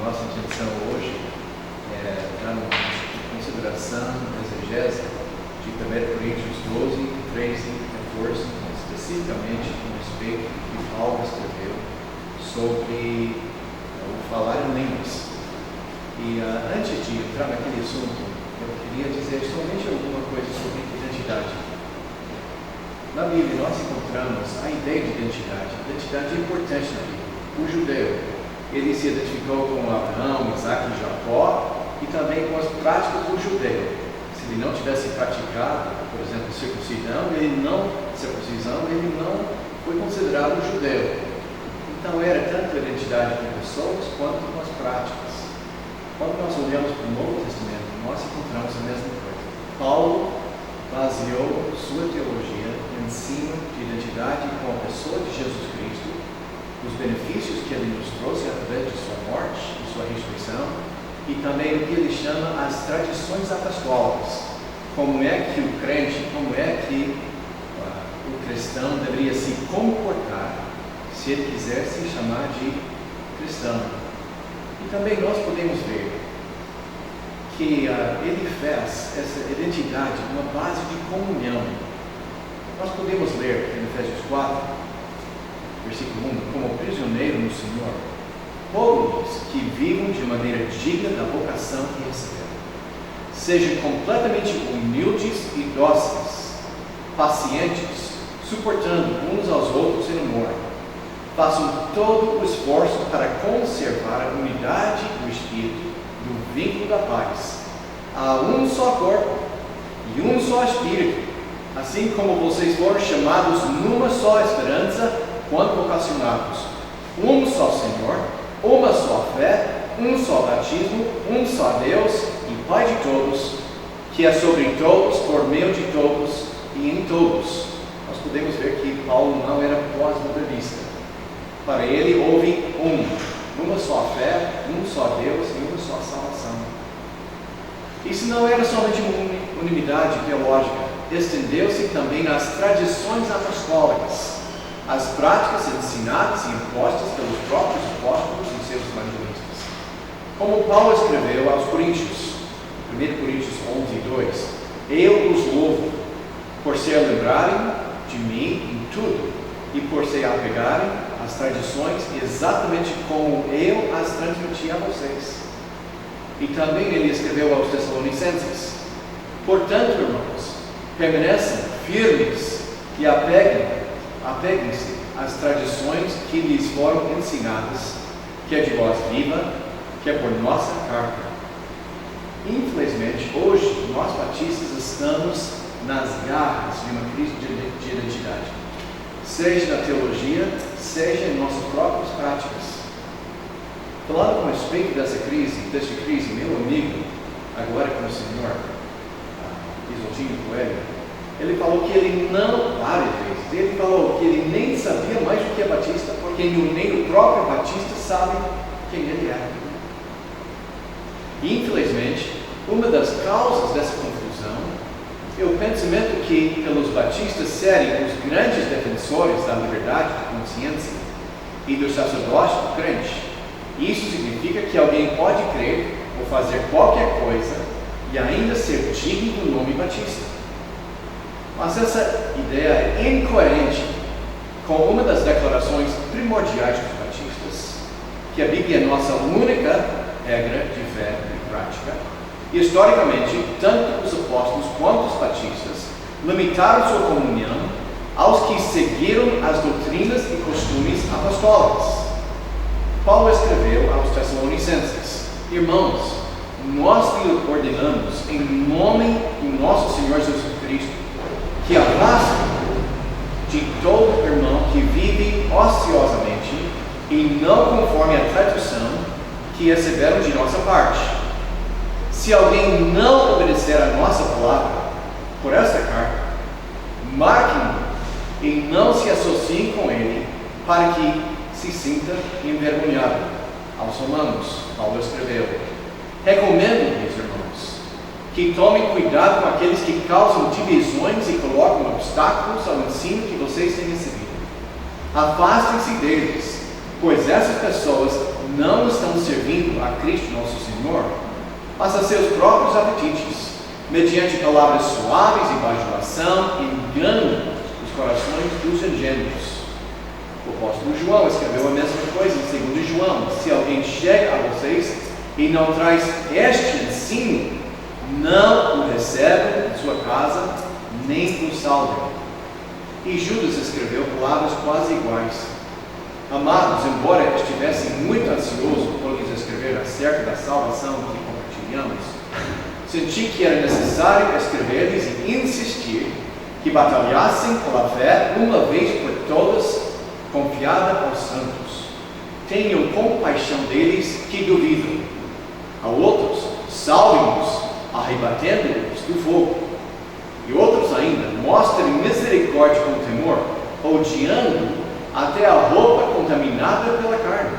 nossa intenção hoje é dar uma consideração, exegese de 1 Coríntios 12, 13 e 14, especificamente com respeito ao que Paulo escreveu sobre o falar em línguas. E antes de entrar naquele assunto, eu queria dizer somente alguma coisa sobre identidade. Na Bíblia nós encontramos a ideia de identidade. Identidade é importante na Bíblia. O judeu, ele se identificou com Abraão, Isaac e Jacó, e também com as práticas do judeu. Se ele não tivesse praticado, por exemplo, circuncisão, ele não foi considerado judeu. Então era tanto a identidade com pessoas quanto com as práticas. Quando nós olhamos para o Novo Testamento, nós encontramos a mesma coisa. Paulo baseou sua teologia em cima de identidade com a pessoa de Jesus Cristo, os benefícios que ele nos trouxe através de sua morte e sua ressurreição, e também o que ele chama as tradições apostólicas. Como é que o crente, como é que o cristão deveria se comportar se ele quiser se chamar de cristão. E também nós podemos ver que ele fez essa identidade uma base de comunhão. Nós podemos ler em Efésios 4, versículo 1, como prisioneiro no Senhor, rogo-lhes que vivam de maneira digna da vocação que receberam. Sejam completamente humildes e dóceis, pacientes, suportando uns aos outros em amor. Façam todo o esforço para conservar a unidade do Espírito, do vínculo da paz. Há um só corpo e um só Espírito, assim como vocês foram chamados numa só esperança quando vocacionados. Um só Senhor, uma só fé, um só batismo, um só Deus e Pai de todos, que é sobre todos, por meio de todos e em todos. Nós podemos ver que Paulo não era pós-modernista. Para ele houve uma só fé, um só Deus e uma só salvação. Isso não era somente uma unidade teológica, estendeu-se também nas tradições apostólicas, as práticas ensinadas e impostas pelos próprios apóstolos e seus evangelistas. Como Paulo escreveu aos Coríntios, 1 Coríntios 11:2, eu os louvo por se lembrarem de mim em tudo e por se apegarem às tradições exatamente como eu as transmiti a vocês. E também ele escreveu aos Tessalonicenses, portanto, irmãos, permaneçam firmes e apeguem-se às tradições que lhes foram ensinadas, que é de voz viva, que é por nossa carta. Infelizmente, hoje, nós batistas estamos nas garras de uma crise de identidade, seja na teologia, seja em nossas próprias práticas. Falando com respeito dessa crise, meu amigo, agora com o Senhor, Isotinho Coelho, ele falou que ele não, várias vezes, ele falou que ele nem sabia mais o que é batista, porque nem o próprio batista sabe quem ele é. E, infelizmente, uma das causas dessa confusão é o pensamento que, pelos batistas serem os grandes defensores da liberdade de consciência e do sacerdócio do crente, isso significa que alguém pode crer ou fazer qualquer coisa e ainda ser digno do nome batista. Mas essa ideia é incoerente com uma das declarações primordiais dos batistas, que a Bíblia é nossa única regra de fé e prática. Historicamente, tanto os apóstolos quanto os batistas limitaram sua comunhão aos que seguiram as doutrinas e costumes apostólicos. Paulo escreveu aos Tessalonicenses, irmãos, nós lhe ordenamos, em nome do nosso Senhor Jesus Cristo, que afastem de todo irmão que vive ociosamente e não conforme a tradição que receberam de nossa parte. Se alguém não obedecer a nossa palavra por esta carta, marquem-no e não se associem com ele, para que se sinta envergonhado. Aos Romanos, Paulo escreveu, recomendo-lhes, irmãos, que tomem cuidado com aqueles que causam divisões e colocam obstáculos ao ensino que vocês têm recebido. Afastem-se deles, pois essas pessoas não estão servindo a Cristo nosso Senhor, mas a seus próprios apetites, mediante palavras suaves e bajulação, enganam os corações dos ingênuos. O apóstolo João escreveu a mesma coisa em 2 João. Se alguém chega a vocês e não traz este ensino, não o recebem em sua casa, nem o salvem. E Judas escreveu palavras quase iguais. Amados, embora estivesse muito ansioso por lhes escrever acerca da salvação que compartilhamos, senti que era necessário escrever-lhes e insistir que batalhassem pela fé uma vez por todas, confiada aos santos. Tenham compaixão deles que duvidam. A outros, salvem-nos, arrebatendo-os do fogo. E outros ainda, mostrem misericórdia com temor, odiando até a roupa contaminada pela carne.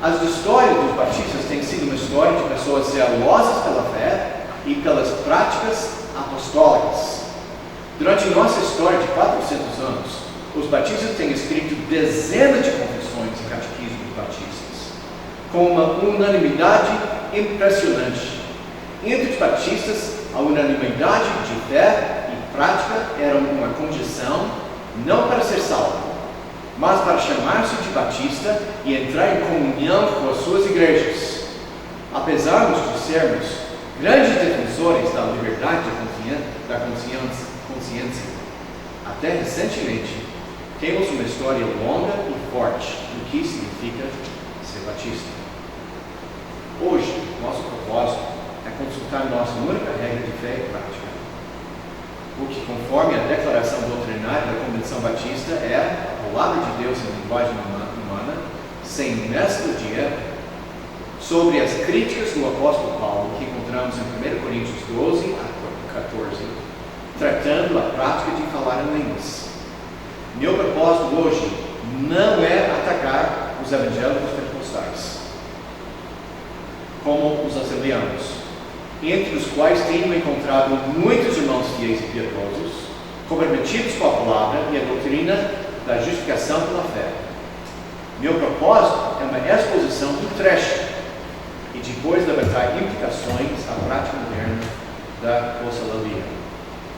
As histórias dos batistas têm sido uma história de pessoas zelosas pela fé e pelas práticas apostólicas. Durante nossa história de 400 anos, os batistas têm escrito dezenas de confissões e catequismos batistas, com uma unanimidade impressionante. Entre os batistas, a unanimidade de fé e prática era uma condição não para ser salvo, mas para chamar-se de batista e entrar em comunhão com as suas igrejas. Apesar de sermos grandes defensores da liberdade da consciência, até recentemente temos uma história longa e forte do que significa ser batista. Hoje, nosso propósito é consultar nossa única regra de fé e prática, o que, conforme a declaração doutrinária da Convenção Batista, é a palavra de Deus em linguagem humana, sem mescla de erro, sobre as críticas do apóstolo Paulo que encontramos em 1 Coríntios 12 a 14, tratando a prática de falar em línguas. Meu propósito hoje não é atacar os evangélicos pentecostais, como os assembleanos, entre os quais tenho encontrado muitos irmãos fiéis e piedosos, comprometidos com a palavra e a doutrina da justificação pela fé. Meu propósito é uma exposição do trecho e depois levantar implicações à prática moderna da glossolalia.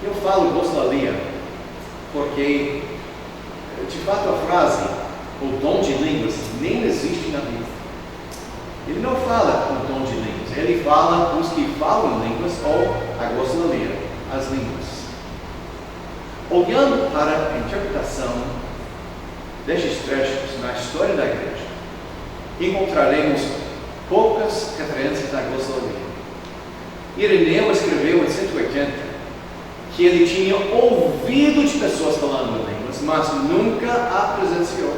Eu falo glossolalia porque, de fato, a frase o dom de línguas nem existe na Bíblia. Ele não fala o dom de línguas, ele fala os que falam línguas ou a glossolalia, as línguas. Olhando para a interpretação destes trechos na história da igreja, encontraremos poucas referências à glossolalia. Ireneu escreveu em 180 que ele tinha ouvido de pessoas falando línguas, mas nunca a presenciou.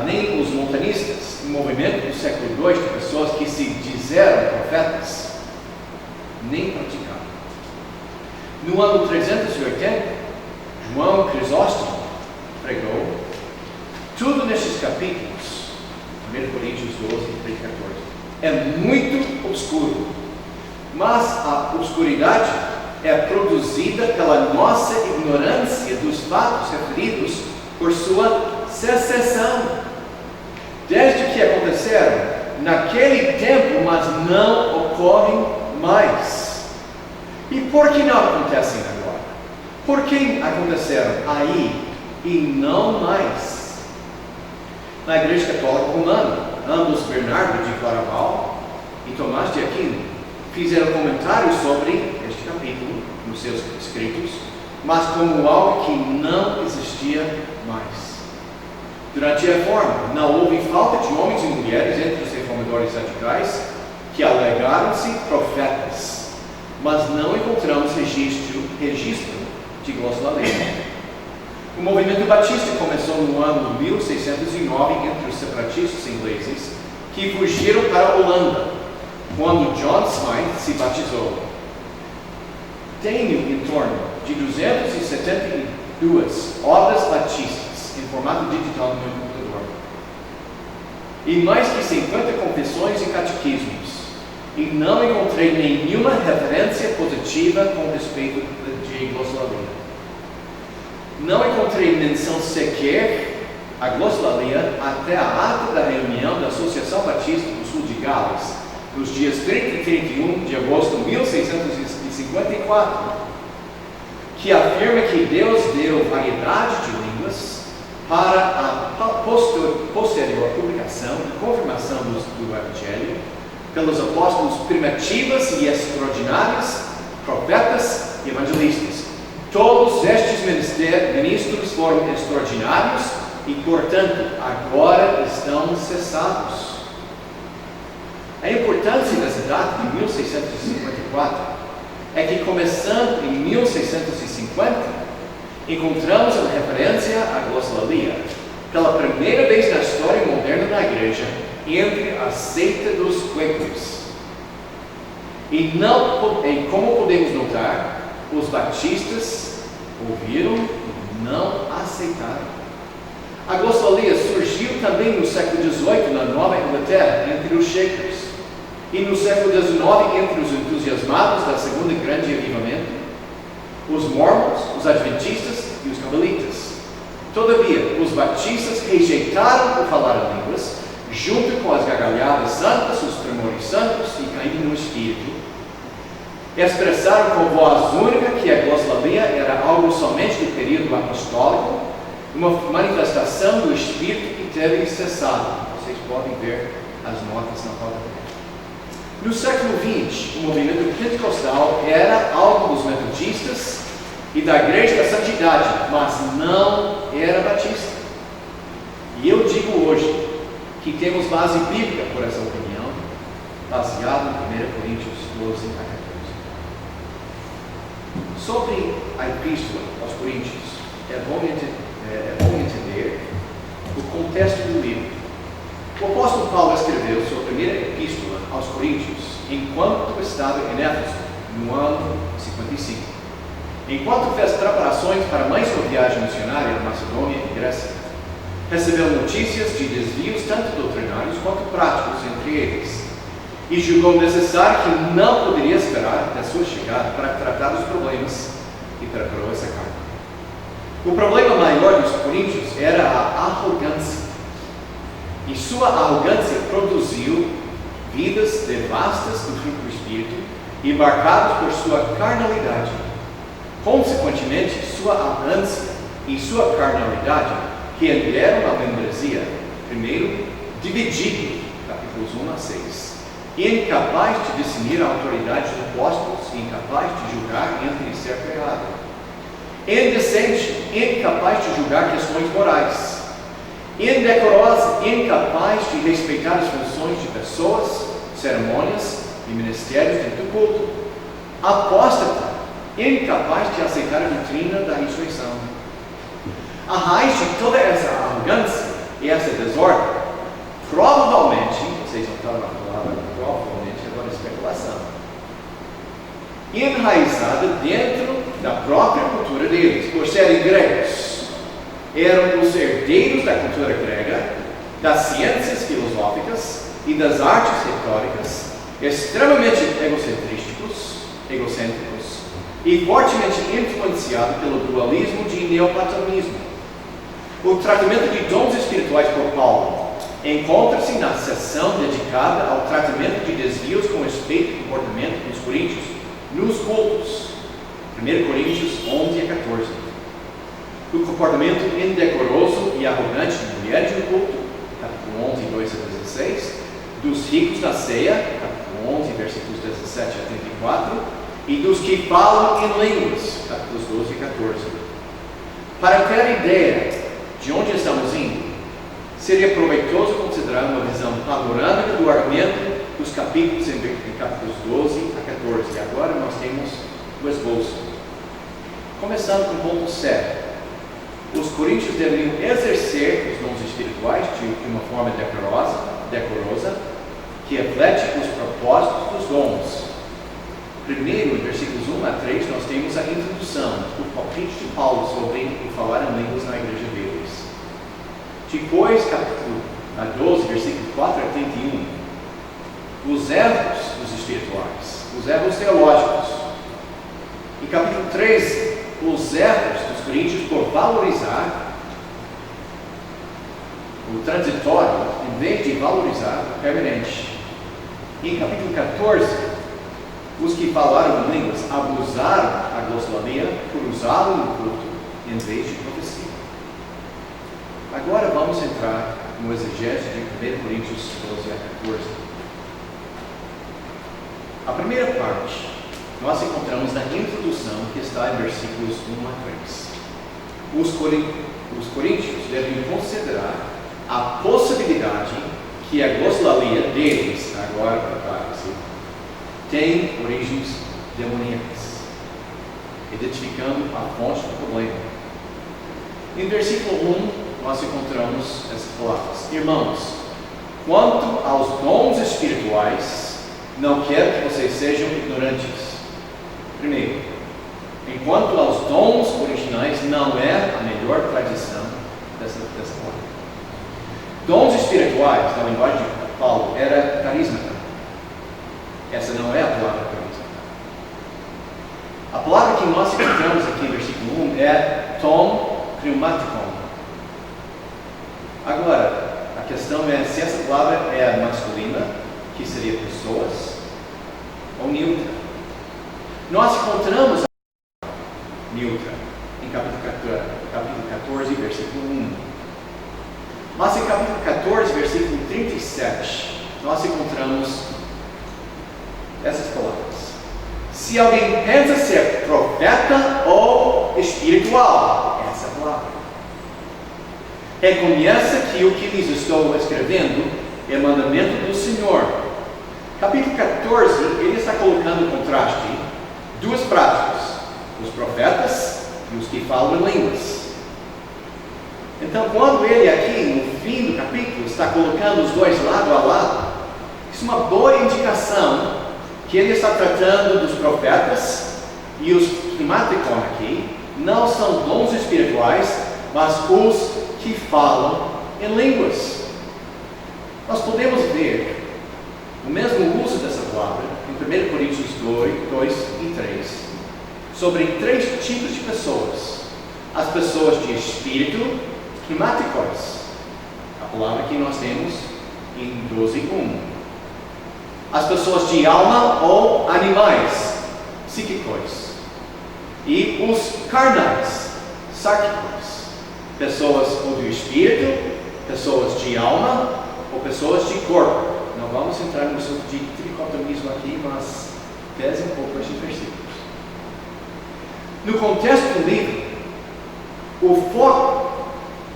Nem os montanistas, o movimento do século II de pessoas que se disseram profetas, nem praticaram. No ano 380, João Crisóstomo pregou tudo nestes capítulos, 1 Coríntios 12 e 14. É muito obscuro, mas a obscuridade é produzida pela nossa ignorância dos fatos referidos por sua secessão, desde que aconteceram naquele tempo, mas não ocorrem mais. E por que não acontecem agora? Por que aconteceram aí e não mais? Na Igreja Católica Romana, ambos Bernardo de Claraval e Tomás de Aquino fizeram comentários sobre este capítulo nos seus escritos, mas como algo que não existia mais. Durante a Reforma, não houve falta de homens e mulheres entre os reformadores radicais que alegaram-se profetas, mas não encontramos registro de glossolalia. O movimento batista começou no ano 1609 entre os separatistas ingleses que fugiram para a Holanda, quando John Smythe se batizou. Tenho em torno de 272 obras batistas em formato digital no meu computador, e mais que 50 confissões e catequismos, e não encontrei nenhuma referência positiva com respeito de glossolalia. Não encontrei menção sequer a glossolalia até a ata da reunião da Associação Batista do Sul de Gales, nos dias 30 e 31 de agosto de 1654, que afirma que Deus deu variedade de línguas para a posterior publicação e confirmação do Evangelho pelos apóstolos primitivos e extraordinários, profetas e evangelistas. Todos estes ministros foram extraordinários e, portanto, agora estão cessados. A importância dessa data de 1654 é que, começando em 1650, encontramos uma referência à glossolalia, pela primeira vez na história moderna da Igreja, entre a seita dos Quakers. E como podemos notar, os batistas ouviram e não aceitaram. A glossolalia surgiu também no século XVIII na Nova Inglaterra, entre os Shakers, e no século XIX entre os entusiasmados da Segunda Grande Avivamento, os Mormons, os Adventistas e os Cabalitas. Todavia, os batistas rejeitaram o falar em línguas, junto com as gargalhadas santas, os tremores santos e caindo no Espírito. Expressaram com voz única que a glossolalia era algo somente do período apostólico, uma manifestação do Espírito que teve cessado. Vocês podem ver as notas na rodapé. No século XX, o movimento pentecostal era algo dos metodistas e da Igreja da Santidade, mas não era batista. E eu digo hoje que temos base bíblica por essa opinião, baseado em 1 Coríntios 12 a 14. Sobre a epístola aos Coríntios, é bom entender o contexto do livro. O apóstolo Paulo escreveu sua primeira epístola aos Coríntios enquanto estava em Éfeso, no ano 55. Enquanto fez preparações para mais uma viagem missionária na Macedônia e Grécia, recebeu notícias de desvios tanto doutrinários quanto práticos entre eles, e julgou necessário que não poderia esperar até sua chegada para tratar dos problemas, e preparou essa carta. O problema maior dos coríntios era a arrogância, e sua arrogância produziu vidas devastas do fruto do Espírito e marcadas por sua carnalidade. Consequentemente, sua arrogância e sua carnalidade renderam a membresia, primeiro, dividido, capítulos 1 a 6, incapaz de discernir a autoridade dos apóstolos e incapaz de julgar entre certo e errado, indecente, incapaz de julgar questões morais, indecorosa, incapaz de respeitar as funções de pessoas, cerimônias e ministérios dentro do culto, apóstata, incapaz de aceitar a doutrina da ressurreição. A raiz de toda essa arrogância e essa desordem, provavelmente, vocês notaram a palavra provavelmente, agora é especulação, enraizada dentro da própria cultura deles, por serem gregos. Eram os herdeiros da cultura grega, das ciências filosóficas e das artes retóricas, extremamente egocêntricos e fortemente influenciados pelo dualismo de neoplatonismo. O tratamento de dons espirituais por Paulo encontra-se na seção dedicada ao tratamento de desvios com respeito ao comportamento dos coríntios nos cultos, 1 Coríntios 11 a 14. O comportamento indecoroso e arrogante de mulheres no culto, capítulo 11, 2 a 16, dos ricos na ceia, capítulo 11, versículos 17 a 34, e dos que falam em línguas, capítulos 12 e 14. Para ter ideia de onde estamos indo, seria proveitoso considerar uma visão panorâmica do argumento dos capítulos em capítulos 12 a 14. E agora nós temos o esboço. Começando com o ponto 7. Os coríntios deveriam exercer os dons espirituais de uma forma decorosa, que reflete os propósitos dos dons. Primeiro, em versículos 1 a 3, nós temos a introdução, o palpite de Paulo sobre o falar em línguas na igreja deles. Depois, capítulo 12, versículos 4 a 31, os erros dos espirituais, os erros teológicos. E capítulo 13, os erros dos coríntios por valorizar o transitório, em vez de valorizar o permanente. Em capítulo 14, os que falaram em línguas abusaram a glossolalia por usá-lo no culto em vez de profecia. Agora vamos entrar no exegese de 1 Coríntios 12 a 14. A primeira parte, nós encontramos na introdução que está em versículos 1 a 3. Os coríntios devem considerar a possibilidade que a glossolalia deles, agora prepare-se, tem origens demoníacas, identificando a fonte do problema. Em versículo 1, nós encontramos essas palavras: Irmãos, quanto aos dons espirituais, não quero que vocês sejam ignorantes. Primeiro, enquanto aos dons originais, não é a melhor tradição dessa palavra. Dons espirituais, na linguagem de Paulo, era carisma. Essa não é a palavra carisma. A palavra que nós encontramos aqui em versículo 1 é tom pneumaticon. Agora, a questão é se essa palavra é masculina, que seria pessoas, ou neutra. Nós encontramos a neutra em capítulo 14, versículo 1. Mas em capítulo 14, versículo 37, nós encontramos essas palavras: se alguém pensa ser profeta ou espiritual, essa palavra. Reconheça que o que lhes estou escrevendo é mandamento do Senhor. Capítulo 14, ele está colocando em contraste duas práticas: os profetas e os que falam em línguas. Então, quando ele aqui, no fim do capítulo, está colocando os dois lado a lado, isso é uma boa indicação que ele está tratando dos profetas, e os pneumaticon aqui não são dons espirituais, mas os que falam em línguas. Nós podemos ver o mesmo uso dessa palavra em 1 Coríntios 2 e 3, sobre três tipos de pessoas: as pessoas de espírito, pneumaticos, a palavra que nós temos em 12:1. As pessoas de alma ou animais, psíquicos, e os carnais, sárquicos, pessoas ou do espírito, pessoas de alma ou pessoas de corpo. Não vamos entrar no assunto de tricotomismo aqui, mas pese um pouco estes versículos. No contexto do livro, o foco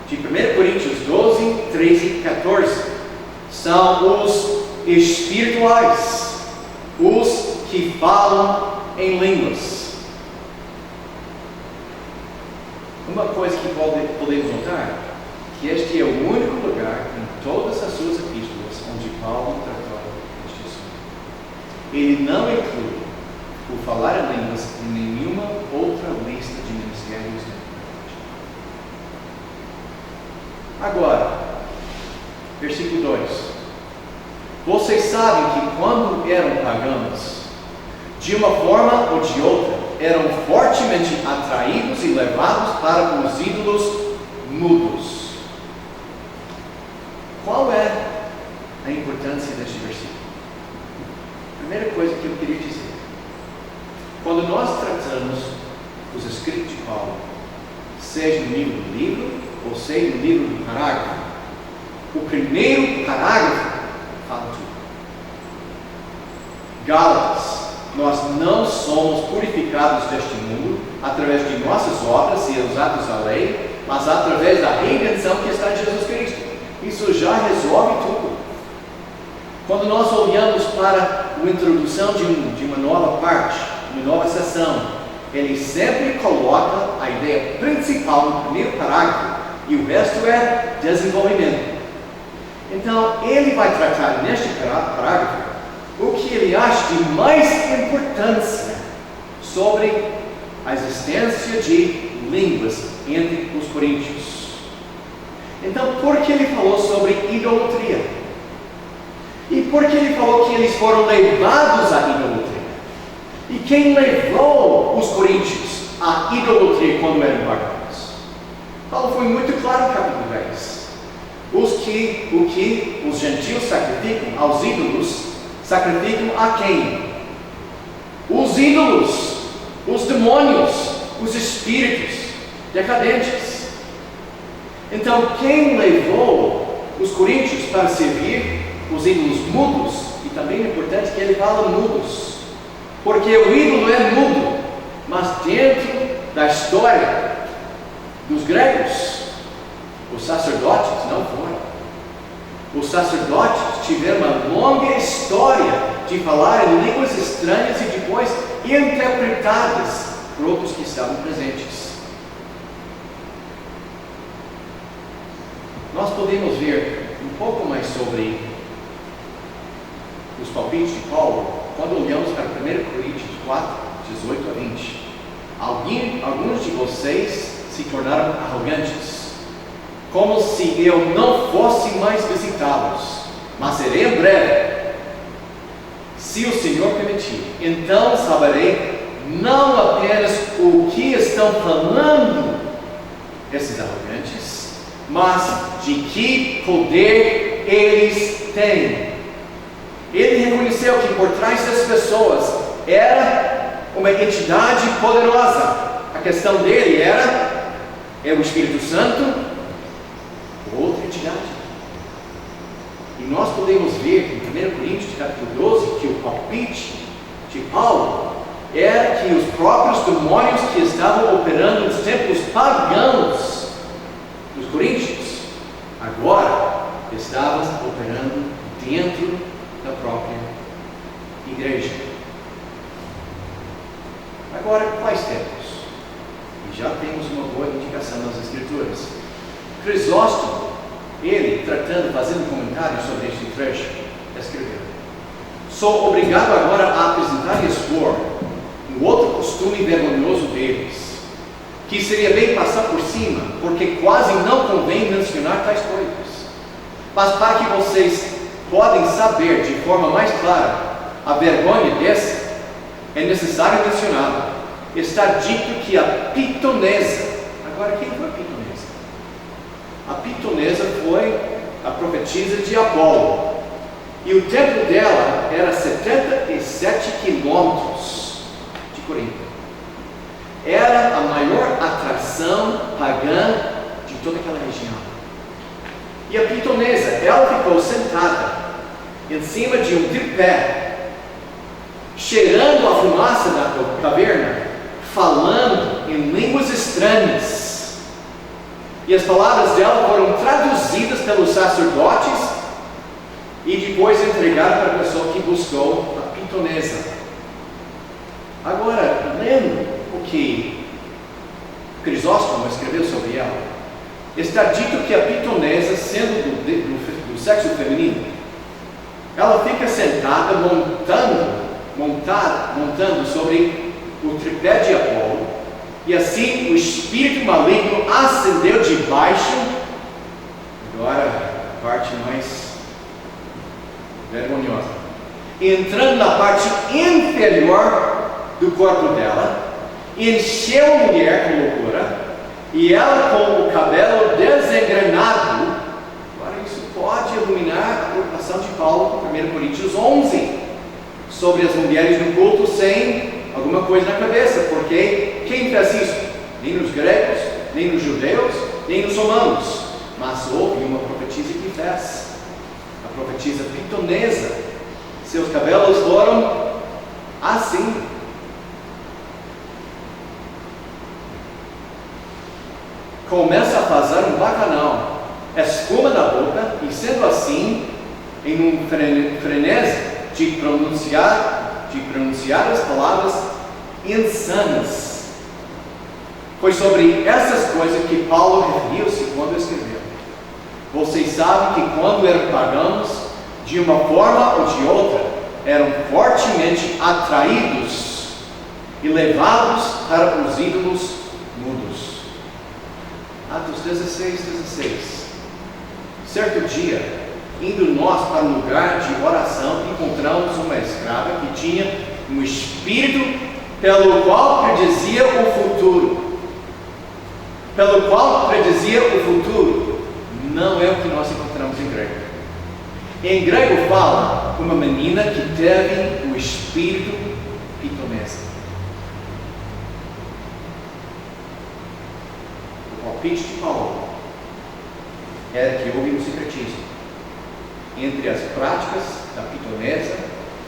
de 1 Coríntios 12, 13 e 14 são os espirituais, os que falam em línguas. Uma coisa que podemos notar, que este é o único lugar em todas as suas epístolas onde Paulo tratou este assunto. Ele não inclui o falar em línguas em nenhuma outra lista de ministérios. Agora, versículo 2. Vocês sabem que quando eram pagãos, de uma forma ou de outra, eram fortemente atraídos e levados para os ídolos mudos. Qual é a importância deste versículo? Primeira coisa que eu queria dizer: quando nós tratamos os escritos de Paulo, seja no livro do livro ou seja no livro do parágrafo, o primeiro parágrafo fala tudo. Gálatas, nós não somos purificados deste mundo através de nossas obras e os atos da lei, mas através da redenção que está em Jesus Cristo. Isso já resolve tudo. Quando nós olhamos para a introdução de uma nova parte, uma nova seção, ele sempre coloca a ideia principal no primeiro parágrafo e o resto é desenvolvimento. Então, ele vai tratar neste parágrafo o que ele acha de mais importância sobre a existência de línguas entre os coríntios. Então, por que ele falou sobre idolatria? E por que ele falou que eles foram levados à idolatria? E quem levou os coríntios à idolatria quando eram pagãos? Paulo foi muito claro no capítulo 10. O que os gentios sacrificam aos ídolos, sacrificam a quem? Os ídolos, os demônios, os espíritos decadentes. Então, quem levou os coríntios para servir os ídolos mudos? E também é importante que ele fala mudos, porque o ídolo é mudo, mas dentro da história dos gregos, os sacerdotes não foram. Os sacerdotes tiveram uma longa história de falar em línguas estranhas e depois interpretadas por outros que estavam presentes. Nós podemos ver um pouco mais sobre os palpites de Paulo quando olhamos para 1 Coríntios 4, 18 a 20. Alguns de vocês se tornaram arrogantes, como se eu não fosse mais visitá-los, mas serei em breve, se o Senhor permitir. Então saberei não apenas o que estão falando esses arrogantes, mas de que poder eles têm. Ele reconheceu que por trás das pessoas era uma entidade poderosa. A questão dele era o Espírito Santo, outra entidade. E nós podemos ver em 1 Coríntios capítulo 12 que o palpite de Paulo era que os próprios demônios que estavam operando nos templos pagãos dos coríntios agora estavam operando dentro da própria igreja. Agora, quais tempos? E já temos uma boa indicação nas Escrituras. Crisóstomo, ele fazendo comentários sobre este trecho, escreveu: sou obrigado agora a apresentar e expor um outro costume vergonhoso deles, que seria bem passar por cima, porque quase não convém mencionar tais coisas. Mas para que vocês podem saber de forma mais clara a vergonha desse, é necessário mencionar. Está dito que a pitonesa, agora quem foi a pitonesa? A pitonesa foi a profetisa de Apolo, e o templo dela era 77 quilômetros de Corinto. Era a maior atração pagã de toda aquela região. E a pitonesa, ela ficou sentada em cima de um tripé, cheirando a fumaça da caverna, falando em línguas estranhas. E as palavras dela foram traduzidas pelos sacerdotes e depois entregadas para a pessoa que buscou a pitonesa. Agora, lendo o que Crisóstomo escreveu sobre ela, está dito que a pitonesa, sendo do sexo feminino, ela fica sentada montando sobre o tripé de Apolo, e assim o espírito maligno ascendeu de baixo. Agora a parte mais vergonhosa, entrando na parte inferior do corpo dela, encheu a mulher com loucura, e ela com o cabelo desengrenado. Agora isso pode iluminar a preocupação de Paulo com 1 Coríntios 11 sobre as mulheres no culto sem alguma coisa na cabeça, porque quem fez isso? Nem nos gregos, nem nos judeus, nem nos romanos, mas houve uma profetisa que fez, a profetisa pitonesa. Seus cabelos foram assim. Começa a fazer um bacanal, espuma na boca, e sendo assim, em um frenesi de pronunciar as palavras insanas. Foi sobre essas coisas que Paulo referiu-se quando escreveu: vocês sabem que quando eram pagãos, de uma forma ou de outra, eram fortemente atraídos e levados para os ídolos mudos. Atos 16. Certo dia, indo nós para um lugar de oração, encontramos uma escrava que tinha um espírito pelo qual predizia o futuro. não é o que nós encontramos em grego. Em grego fala uma menina que teve o espírito pitonesa. O palpite de Paulo era que houve um sincretismo entre as práticas da pitonesa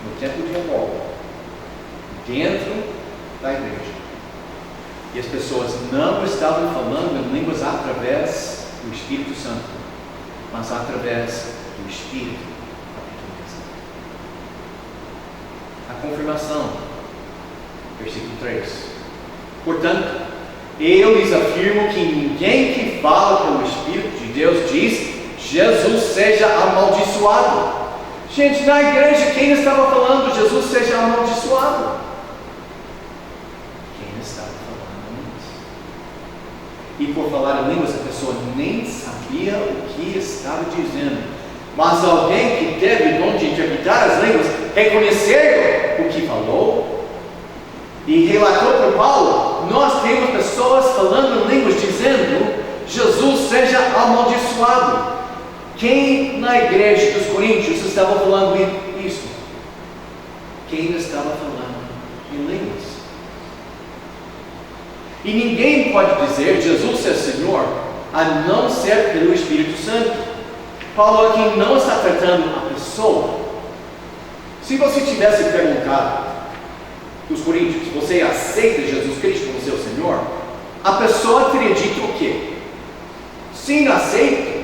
no templo de Apolo, dentro da igreja. E as pessoas não estavam falando em línguas através do Espírito Santo, mas através do Espírito da pitonesa. A confirmação, versículo 3. Portanto, eu lhes afirmo que ninguém que fala pelo Espírito de Deus diz: Jesus seja amaldiçoado. Gente, na igreja, quem estava falando Jesus seja amaldiçoado? Quem estava falando em línguas? E por falar em línguas, a pessoa nem sabia o que estava dizendo. Mas alguém que teve o dom de interpretar as línguas, reconheceu o que falou e relatou para Paulo: nós temos pessoas falando em línguas dizendo: Jesus seja amaldiçoado. Quem na igreja dos Coríntios estava falando isso? Quem estava falando em línguas? E ninguém pode dizer Jesus é Senhor a não ser pelo Espírito Santo. Paulo aqui não está tratando a pessoa. Se você tivesse perguntado dos Coríntios: você aceita Jesus Cristo como seu Senhor? A pessoa teria dito o quê? Sim, aceito.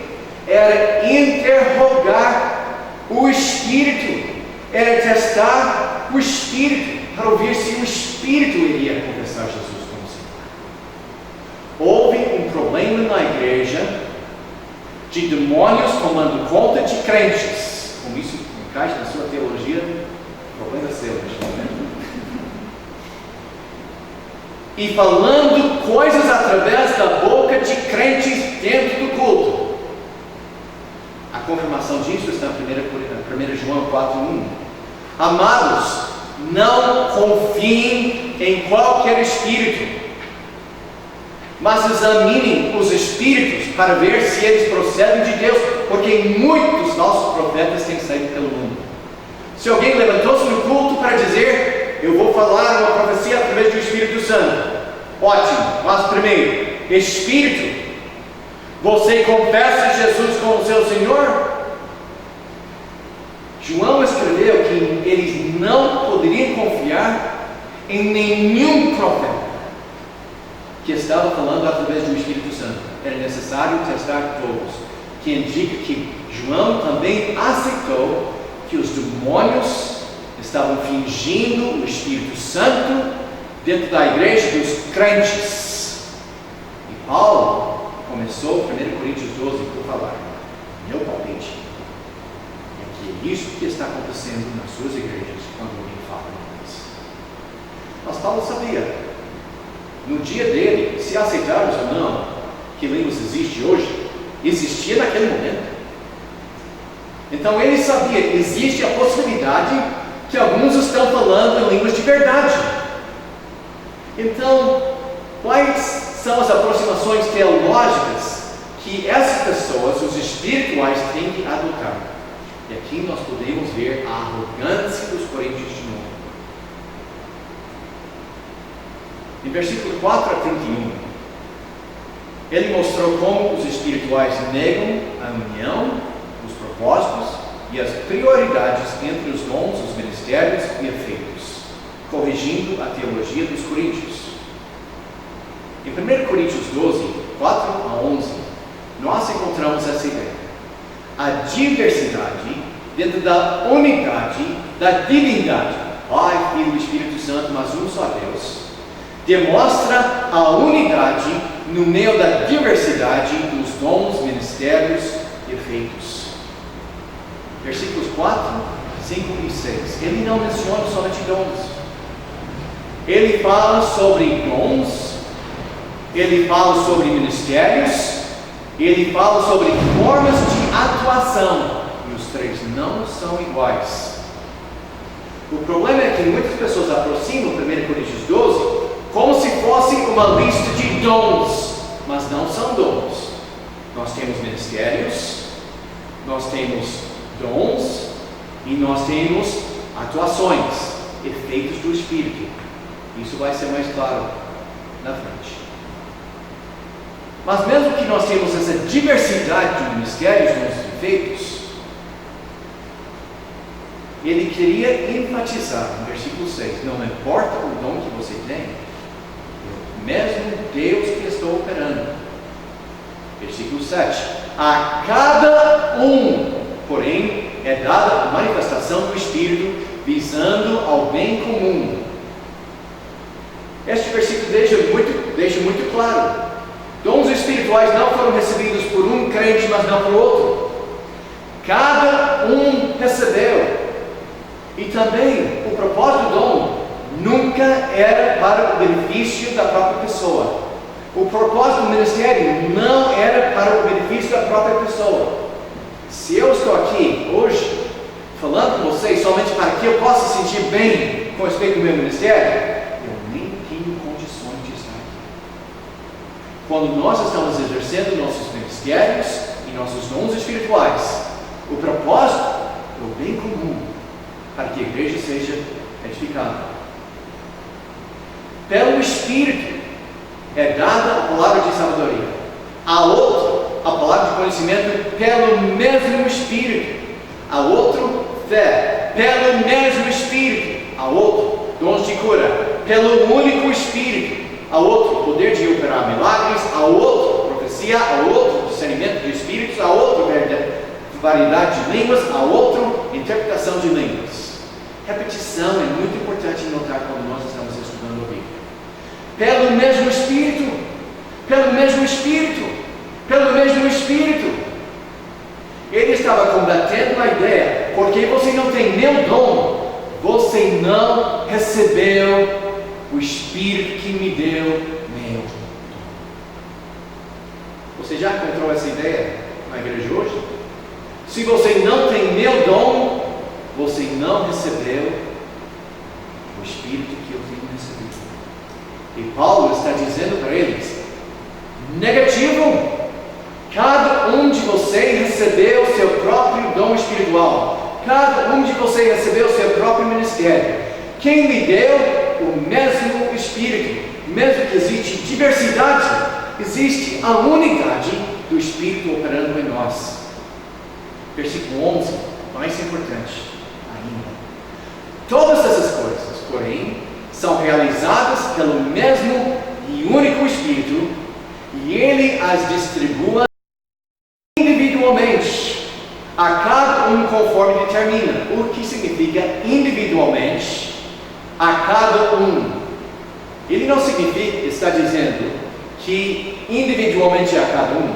Era interrogar o Espírito, era testar o Espírito, para ouvir se o Espírito iria confessar Jesus como Senhor. Houve um problema na igreja de demônios tomando conta de crentes. Como isso encaixa na sua teologia? Problema seu neste momento. E falando coisas através da boca de crentes dentro do culto. A confirmação disso está em 1 João 4:1. Amados, não confiem em qualquer espírito, mas examinem os espíritos para ver se eles procedem de Deus, porque muitos falsos profetas têm saído pelo mundo. Se alguém levantou-se no culto para dizer: eu vou falar uma profecia através do Espírito Santo, ótimo, mas primeiro, Espírito, você confessa Jesus como seu Senhor? João escreveu que eles não poderiam confiar em nenhum profeta que estava falando através do Espírito Santo. Era necessário testar todos, que indica que João também aceitou que os demônios estavam fingindo o Espírito Santo dentro da igreja dos crentes. E Paulo começou 1 Coríntios 12 por falar: meu palpite é que é isso que está acontecendo nas suas igrejas quando alguém fala em línguas. Mas Paulo sabia, no dia dele, se aceitarmos ou não que línguas existe hoje, existia naquele momento. Então ele sabia, existe a possibilidade que alguns estão falando em línguas de verdade. Então, quais são as aproximações teológicas que essas pessoas, os espirituais, têm que adotar? E aqui nós podemos ver a arrogância dos coríntios de novo. Em versículo 4 a 31, ele mostrou como os espirituais negam a união, os propósitos e as prioridades entre os dons, os ministérios e efeitos, corrigindo a teologia dos coríntios. Em 1 Coríntios 12, 4 a 11, nós encontramos essa ideia: a diversidade dentro da unidade da divindade, Pai, Filho e Espírito Santo, mas um só Deus, demonstra a unidade no meio da diversidade dos dons, ministérios e efeitos. Versículos 4, 5 e 6. Ele não menciona somente dons. Ele fala sobre dons, ele fala sobre ministérios, ele fala sobre formas de atuação. E os três não são iguais. O problema é que muitas pessoas aproximam 1 Coríntios 12 como se fosse uma lista de dons, mas não são dons. Nós temos ministérios, Nós temos dons e nós temos atuações, efeitos do Espírito. Isso vai ser mais claro na frente. Mas mesmo que nós temos essa diversidade de ministérios, dons e efeitos, ele queria enfatizar no versículo 6, não importa o dom que você tem, é o mesmo Deus que está operando. Versículo 7, a cada um, porém, é dada a manifestação do Espírito, visando ao bem comum. Este versículo deixa muito claro, dons espirituais não foram recebidos por um crente, mas não por outro. Cada um recebeu. E também, o propósito do dom nunca era para o benefício da própria pessoa. O propósito do ministério não era para o benefício da própria pessoa. Se eu estou aqui hoje, falando com vocês somente para que eu possa sentir bem com respeito ao meu ministério, eu nem tenho condições de estar aqui. Quando nós estamos exercendo nossos ministérios e nossos dons espirituais, o propósito é o bem comum, para que a igreja seja edificada. Pelo Espírito é dada a palavra de sabedoria, a outro a palavra de conhecimento pelo mesmo Espírito, a outro fé pelo mesmo Espírito, a outro dons de cura pelo único Espírito, a outro poder de operar milagres, a outro profecia, a outro discernimento de espíritos, a outro variedade de línguas, a outro interpretação de línguas. Repetição é muito importante notar quando nós estamos estudando a Bíblia. Pelo mesmo Espírito, pelo mesmo Espírito, pelo mesmo Espírito. Ele estava combatendo a ideia, porque você não tem meu dom, você não recebeu o Espírito que me deu meu dom. Você já encontrou essa ideia na igreja hoje? Se você não tem meu dom, você não recebeu o Espírito que eu tenho recebido. E Paulo está dizendo para eles, negativo, cada um de vocês recebeu o seu próprio dom espiritual, cada um de vocês recebeu o seu próprio ministério. Quem lhe deu o mesmo Espírito, mesmo que existe diversidade, existe a unidade do Espírito operando em nós. Versículo 11, mais importante ainda. Todas essas coisas, porém, são realizadas pelo mesmo e único Espírito, e Ele as distribui individualmente, a cada um conforme determina. O que significa individualmente, a cada um? Ele não significa, está dizendo, que individualmente a cada um.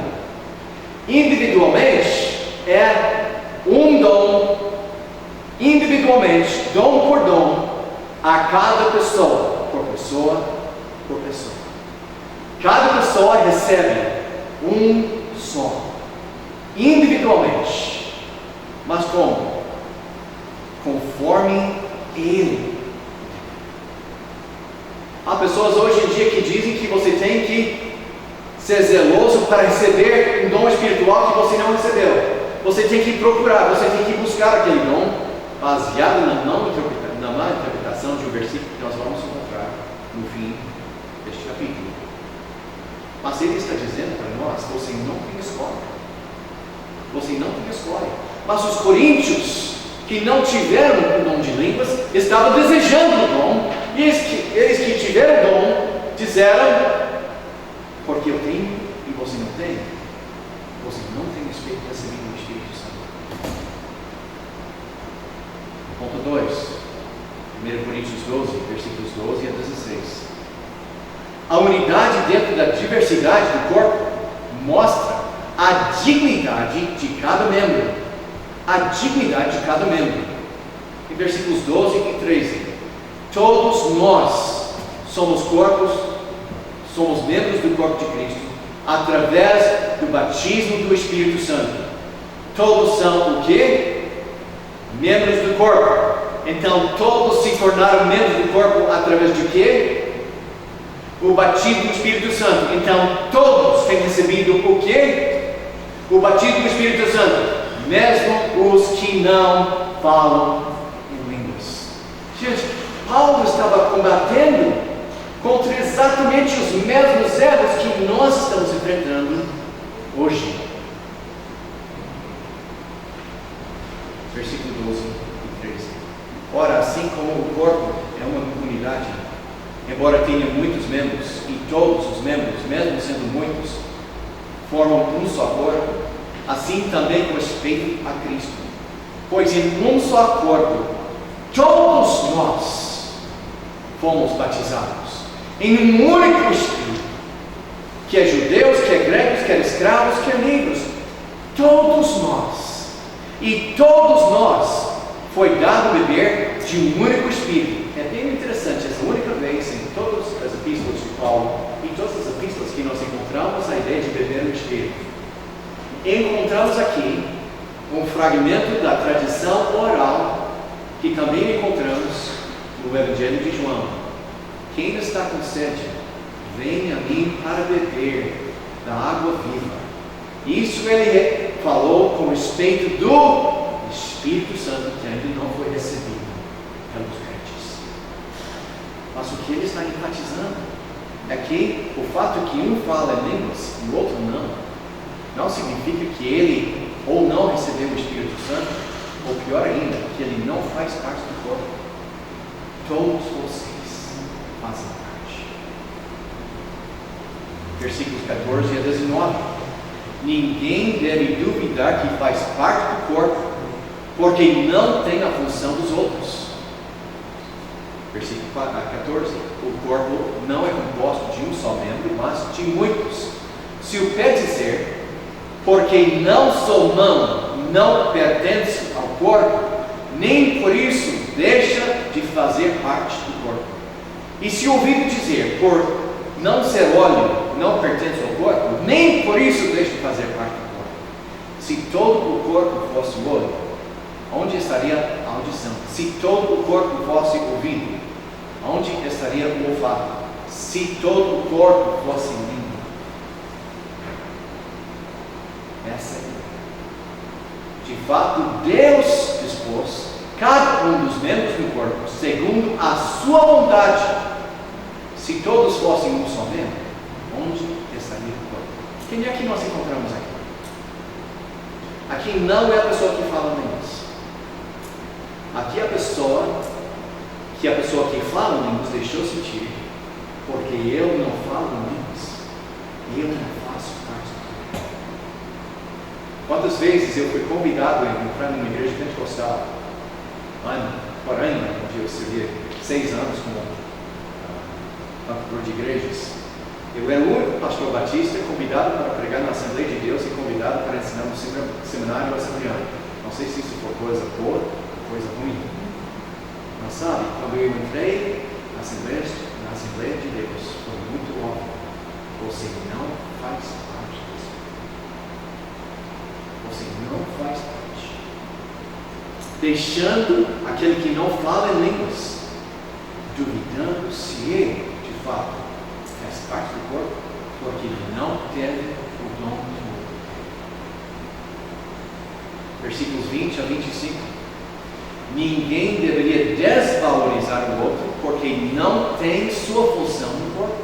Individualmente é um dom, individualmente, dom por dom, a cada pessoa, por pessoa, por pessoa. Cada pessoa recebe um só, individualmente. Mas como? Conforme Ele. Há pessoas hoje em dia que dizem que você tem que ser zeloso para receber um dom espiritual que você não recebeu. Você tem que procurar, você tem que buscar aquele dom baseado na má interpretação de um versículo que nós vamos encontrar no fim deste capítulo. Mas ele está dizendo para nós, você não tem escolha. Você não tem escolha. Mas os coríntios que não tiveram o dom de línguas estavam desejando o dom, e eles que tiveram o dom disseram, porque eu tenho e você não tem, você não tem recebido o Espírito Santo. Ponto 2, 1 Coríntios 12, versículos 12 a 16. A unidade dentro da diversidade do corpo mostra a dignidade de cada membro. A dignidade de cada membro. Em versículos 12 e 13. Todos nós somos membros do corpo de Cristo, através do batismo do Espírito Santo. Todos são o quê? Membros do corpo. Então todos se tornaram membros do corpo através de quê? O batismo do Espírito Santo. Então todos têm recebido o quê? O batismo do Espírito Santo. mesmo os que não falam em línguas. Gente, Paulo estava combatendo contra exatamente os mesmos erros que nós estamos enfrentando hoje. Versículo 12 e 13. Ora, assim como o corpo é uma comunidade, embora tenha muitos membros, e todos os membros, mesmo sendo muitos, formam um só corpo, assim também com respeito a Cristo. Pois em um só corpo, todos nós fomos batizados, em um único Espírito, que é judeus, que é gregos, que é escravos, que é livres, todos nós, e todos nós foi dado beber de um único Espírito. É bem interessante, essa única vez em todas as epístolas de Paulo, em todas as epístolas que nós encontramos a ideia de beber no Espírito, encontramos aqui um fragmento da tradição oral que também encontramos no Evangelho de João. Quem está com sede, venha a mim para beber da água viva. Isso ele falou com respeito do Espírito Santo que ainda não foi recebido pelos crentes. Mas o que ele está enfatizando é que o fato que um fala em línguas e o outro não significa que ele ou não recebeu o Espírito Santo, ou pior ainda, que ele não faz parte do corpo. Todos vocês fazem parte. Versículos 14 a 19. Ninguém deve duvidar que faz parte do corpo, porque não tem a função dos outros. Versículo 14. O corpo não é composto de um só membro, mas de muitos. Se o pé dizer, porque não sou mão, não pertence ao corpo, nem por isso deixa de fazer parte do corpo. E se o ouvido dizer, por não ser olho, não pertence ao corpo, nem por isso deixa de fazer parte do corpo. Se todo o corpo fosse olho, onde estaria a audição? Se todo o corpo fosse ouvido, onde estaria o olfato? Se todo o corpo fosse língua. Essa é a ideia. De fato, Deus dispôs cada um dos membros do corpo segundo a sua vontade. Se todos fossem um só membro, onde estaria o corpo? Quem é que nós encontramos aqui? Aqui não é a pessoa que fala línguas. Aqui é a pessoa que fala línguas deixou sentir, porque eu não falo línguas, eu não faço parte do corpo. Quantas vezes eu fui convidado a entrar numa igreja pentecostal, Porém, onde eu servi 6 anos como pastor de igrejas. Eu era o único pastor batista convidado para pregar na Assembleia de Deus e convidado para ensinar no seminário assembleano. Não sei se isso foi coisa boa ou coisa ruim. Mas sabe, quando eu entrei na Assembleia de Deus, foi muito óbvio. Você não faz parte disso. Você não faz parte. Deixando aquele que não fala em línguas, duvidando se ele, de fato, faz parte do corpo, porque ele não teve o dom do outro. Versículos 20 a 25. Ninguém deveria desvalorizar o outro, porque não tem sua função no corpo.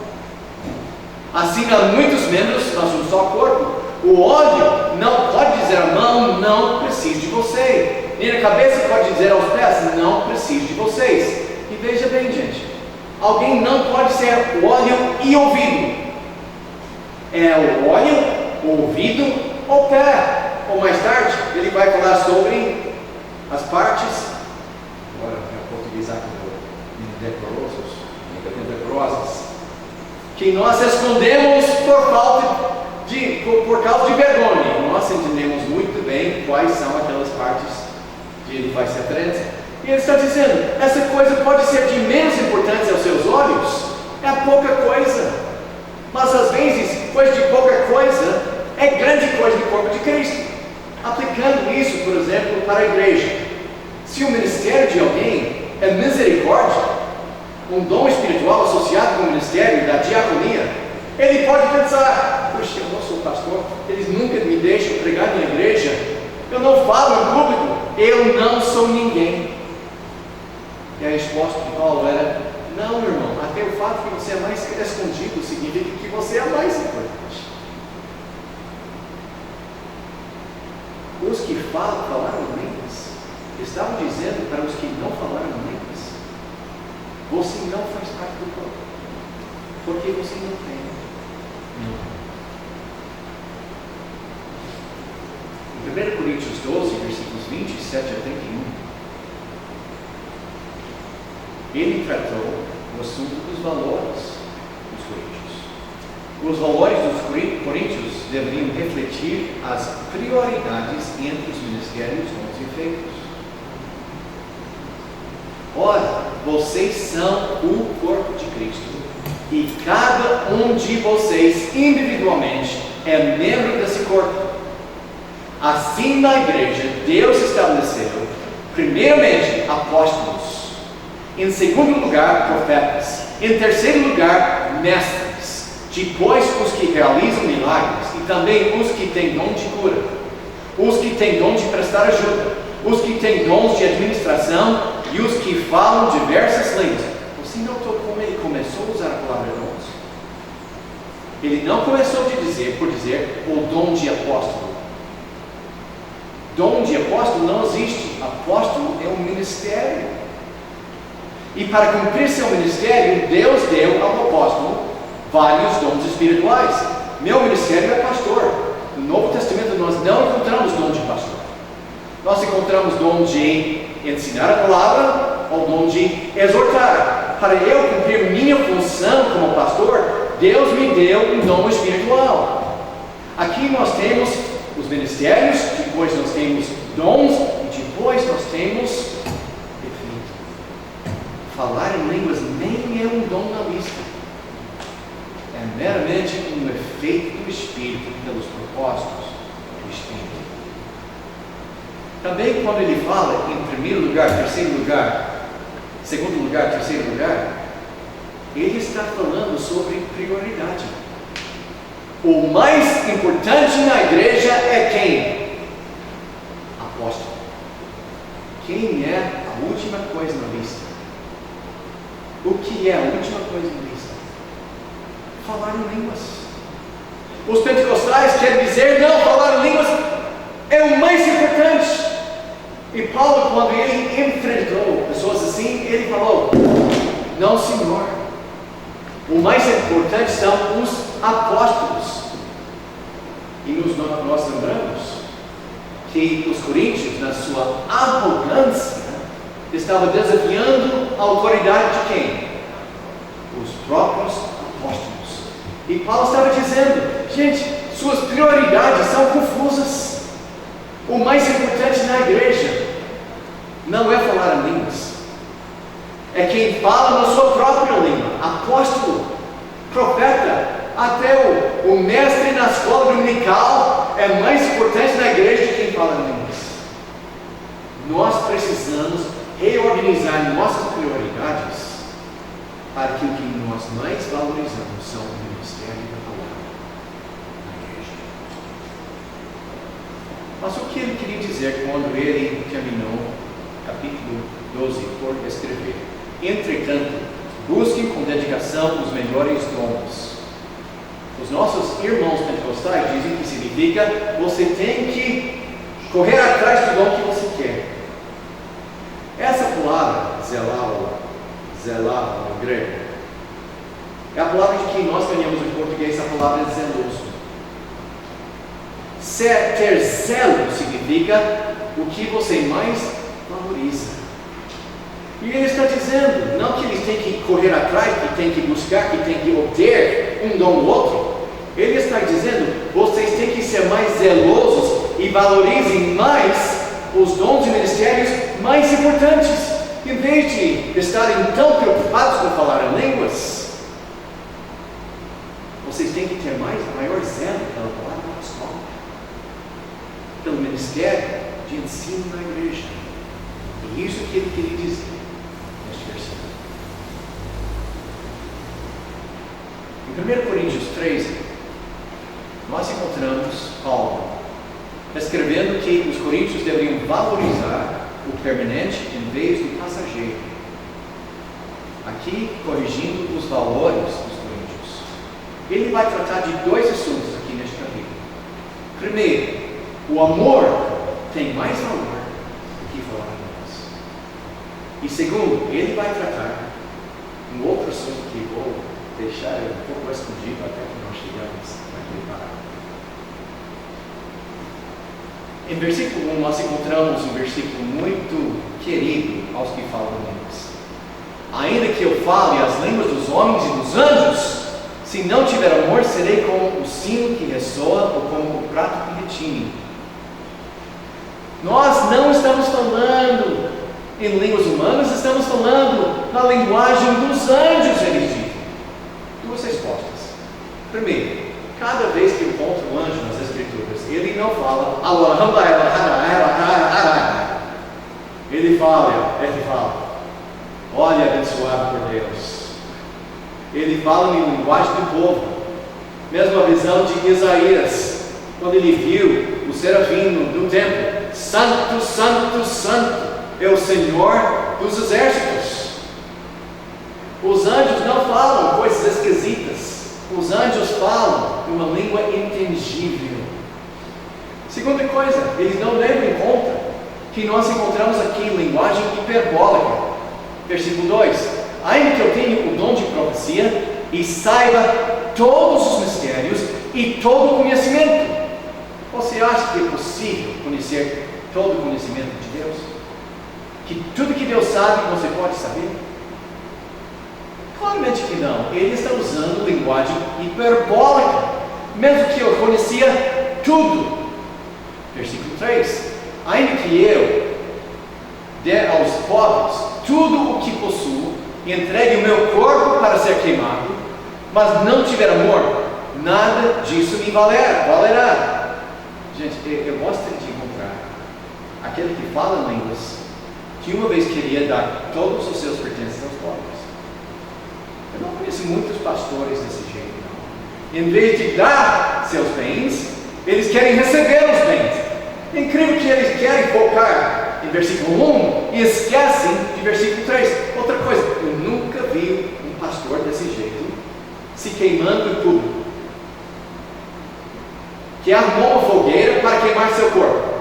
Assim há muitos membros, mas um só corpo. O olho não pode dizer à mão, não preciso de você. Nem a cabeça pode dizer aos pés, não preciso de vocês. E veja bem, gente, alguém não pode ser o olho e ouvido. É o olho, o ouvido ou pé. Ou mais tarde, ele vai falar sobre as partes, agora é português indecorosas, que nós escondemos por causa de vergonha. Nós entendemos muito bem quais são aquelas partes que ele faz referência. E ele está dizendo, essa coisa pode ser de menos importância aos seus olhos, é pouca coisa. Mas às vezes, coisa de pouca coisa é grande coisa no corpo de Cristo. Aplicando isso, por exemplo, para a igreja. Se o ministério de alguém é misericórdia, um dom espiritual associado com o ministério da diaconia, ele pode pensar, puxa, eu não sou pastor, eles nunca me deixam pregar na igreja, eu não faço eu não sou ninguém. E a resposta de Paulo era: não, meu irmão, até o fato que você é mais escondido significa que você é mais importante. Os que falaram línguas estavam dizendo para os que não falaram línguas: você não faz parte do corpo, porque você não tem. Em 1 Coríntios 12, versículos 27 a 31, ele tratou o assunto dos valores dos coríntios. Os valores dos coríntios deveriam refletir as prioridades entre os ministérios, dons e feitos. Ora, vocês são o corpo de Cristo, e cada um de vocês individualmente é membro desse corpo. Assim, na igreja, Deus estabeleceu, primeiramente, apóstolos, em segundo lugar, profetas, em terceiro lugar, mestres, depois os que realizam milagres, e também os que têm dom de cura, os que têm dom de prestar ajuda, os que têm dons de administração e os que falam diversas línguas. Você notou como ele começou a usar a palavra dons? Ele não começou por dizer o dom de apóstolo. Dom de apóstolo não existe. Apóstolo é um ministério. E para cumprir seu ministério, Deus deu ao apóstolo vários dons espirituais. Meu ministério é pastor. No Novo Testamento nós não encontramos dom de pastor. Nós encontramos dom de ensinar a palavra ou dom de exortar. Para eu cumprir minha função como pastor, Deus me deu um dom espiritual. Aqui nós temos os ministérios, depois nós temos dons e depois nós temos efeito. Falar em línguas nem é um dom na lista. É meramente um efeito do Espírito pelos propósitos do Espírito. Também quando ele fala em primeiro lugar, terceiro lugar, segundo lugar, terceiro lugar, ele está falando sobre prioridade. O mais importante na igreja é quem? Apóstolo. Quem é a última coisa na lista? O que é a última coisa na lista? Falar em línguas. Os pentecostais querem dizer: não, falar em línguas é o mais importante. E Paulo, quando ele enfrentou pessoas assim, ele falou: não, senhor. O mais importante são os apóstolos. E nós lembramos que os coríntios, na sua arrogância, estavam desafiando a autoridade de quem? Os próprios apóstolos. E Paulo estava dizendo: gente, suas prioridades são confusas. O mais importante na igreja não é falar em línguas, é quem fala na sua própria língua. Apóstolo, profeta, até o mestre na escola dominical é mais importante na igreja de quem fala em línguas. Nós precisamos reorganizar nossas prioridades para que o que nós mais valorizamos são o ministério da palavra na igreja. Mas o que ele queria dizer quando ele terminou capítulo 12 por escrever: entretanto, busquem com dedicação os melhores dons. Os nossos irmãos pentecostais dizem que significa você tem que correr atrás do dom que você quer. Essa palavra, zelar no grego, é a palavra de que nós ganhamos em português, a palavra zeloso. Ter zelo significa o que você mais valoriza. E ele está dizendo, não que eles têm que correr atrás, que têm que buscar, que têm que obter um dom ou outro. Ele está dizendo, vocês têm que ser mais zelosos e valorizem mais os dons e ministérios mais importantes, em vez de estarem tão preocupados com falar em línguas. Vocês têm que ter maior zelo pela palavra da escola, pelo ministério de ensino na igreja. E isso que ele queria dizer neste versículo. Em 1 Coríntios 13, nós encontramos Paulo escrevendo que os coríntios deveriam valorizar o permanente em vez do passageiro. Aqui, corrigindo os valores dos coríntios. Ele vai tratar de dois assuntos aqui neste capítulo. Primeiro, o amor tem mais valor do que falar em línguas. E segundo, ele vai tratar um outro assunto que vou deixar um pouco escondido até que nós chegamos naquele parágrafo. Em versículo 1, nós encontramos um versículo muito querido aos que falam línguas. Ainda que eu fale as línguas dos homens e dos anjos, se não tiver amor, serei como o sino que ressoa ou como o prato que retine. Nós não estamos falando em línguas humanas, estamos falando na linguagem dos anjos, eles dizem. Duas respostas. Primeiro, cada vez que encontro um anjo nas Escrituras, ele não fala, ele fala, olha, abençoado por Deus. Ele fala em linguagem do povo. Mesmo a visão de Isaías, quando ele viu o serafim no templo, Santo, Santo, Santo é o Senhor dos exércitos. Os anjos não falam coisas esquisitas. Os anjos falam uma língua intangível. Segunda coisa, eles não levam em conta que nós encontramos aqui linguagem hiperbólica. Versículo 2: ainda que eu tenha o dom de profecia e saiba todos os mistérios e todo o conhecimento. Você acha que é possível conhecer todo o conhecimento de Deus? Que tudo que Deus sabe, você pode saber? Claramente que não. Ele está usando linguagem hiperbólica. Mesmo que eu conhecia tudo. Versículo 3: ainda que eu dê aos pobres tudo o que possuo e entregue o meu corpo para ser queimado, mas não tiver amor, nada disso me valerá. Gente, eu gosto de encontrar aquele que fala línguas, que uma vez queria dar todos os seus pertences aos pobres. Eu não conheço muitos pastores desse jeito, não. Em vez de dar seus bens, eles querem receber os bens. É incrível que eles querem focar em versículo 1 e esquecem de versículo 3. Outra coisa, eu nunca vi um pastor desse jeito se queimando em público, que armou uma fogueira para queimar seu corpo.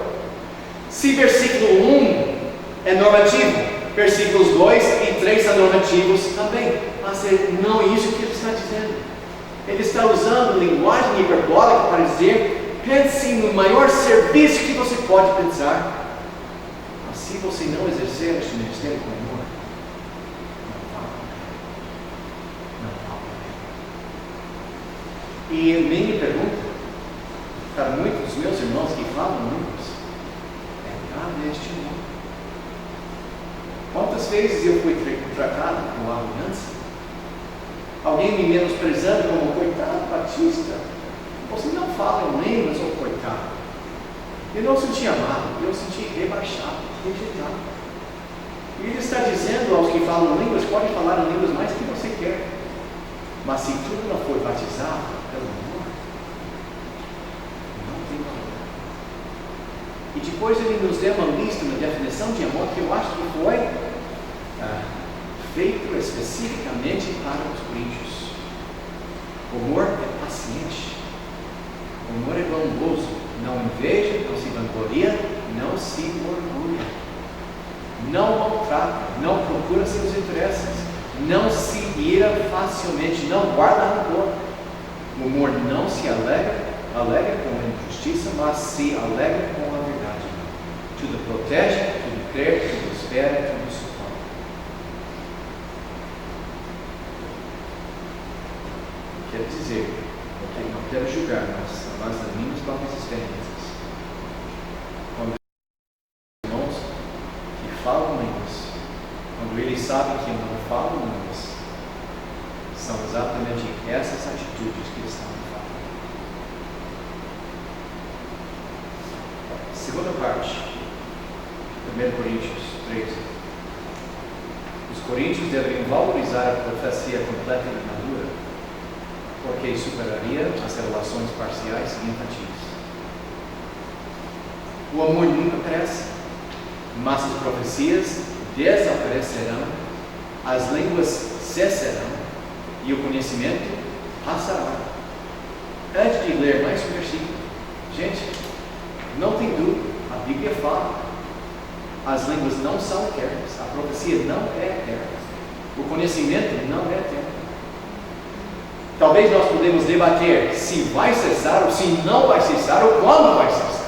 Se versículo 1 é normativo, versículos 2 e 3 são normativos também. Mas não é isso que ele está dizendo. Ele está usando linguagem hiperbólica para dizer: pense no maior serviço que você pode pensar. Mas se você não exercer este ministério com amor, não fala. E minha pergunta para muitos dos meus irmãos que falam línguas é nada este mundo. Quantas vezes eu fui tratado com arrogância? Alguém me menosprezando como coitado batista. Você não fala em línguas, ou coitado. Eu não senti amado, eu senti rebaixado, rejeitado. E ele está dizendo aos que falam línguas: pode falar em línguas mais que você quer, mas se tudo não for batizado pelo amor, não tem valor. E depois ele nos deu uma lista, uma definição de amor que eu acho que foi feito especificamente para os coríntios. O amor é paciente. O amor é bondoso, não inveja, não se vangloria, não se orgulha, não maltrata, não procura seus interesses, não se ira facilmente, não guarda rancor. O amor não se alegra com a injustiça, mas se alegra com a verdade. Tudo protege, tudo crê, tudo espera, tudo suporta. Quer dizer, não quero julgar, mas a base das minhas próprias experiências. Quando irmãos que falam línguas, quando eles sabem que não falam línguas, são exatamente essas atitudes que eles estão falando. Segunda parte, 1 Coríntios 13. Os coríntios deveriam valorizar a profecia completa e madura, porque superaria as revelações parciais e infantis. O amor nunca perece, mas as profecias desaparecerão, as línguas cessarão e o conhecimento passará. Antes de ler mais um versículo, gente, não tem dúvida, a Bíblia fala, as línguas não são eternas, a profecia não é eterna, o conhecimento não é eterno. Talvez nós podemos debater se vai cessar ou se não vai cessar ou quando vai cessar.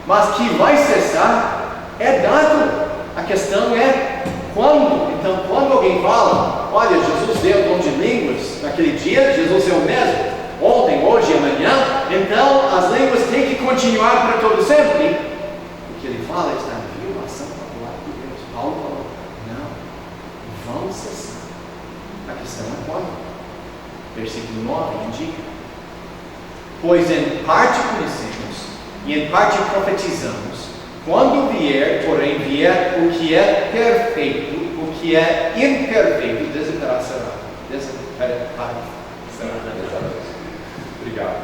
Mas que vai cessar é dado. A questão é quando. Então, quando alguém fala, olha, Jesus deu o dom de línguas naquele dia, Jesus é o mesmo, ontem, hoje e amanhã, então as línguas têm que continuar para todo sempre. O que ele fala está em violação da palavra de Deus. Paulo falou, não, vão cessar. A questão é quando. Versículo 9 indica: pois em parte conhecemos e em parte profetizamos, quando vier, porém vier o que é perfeito, o que é imperfeito desaparecerá. Obrigado.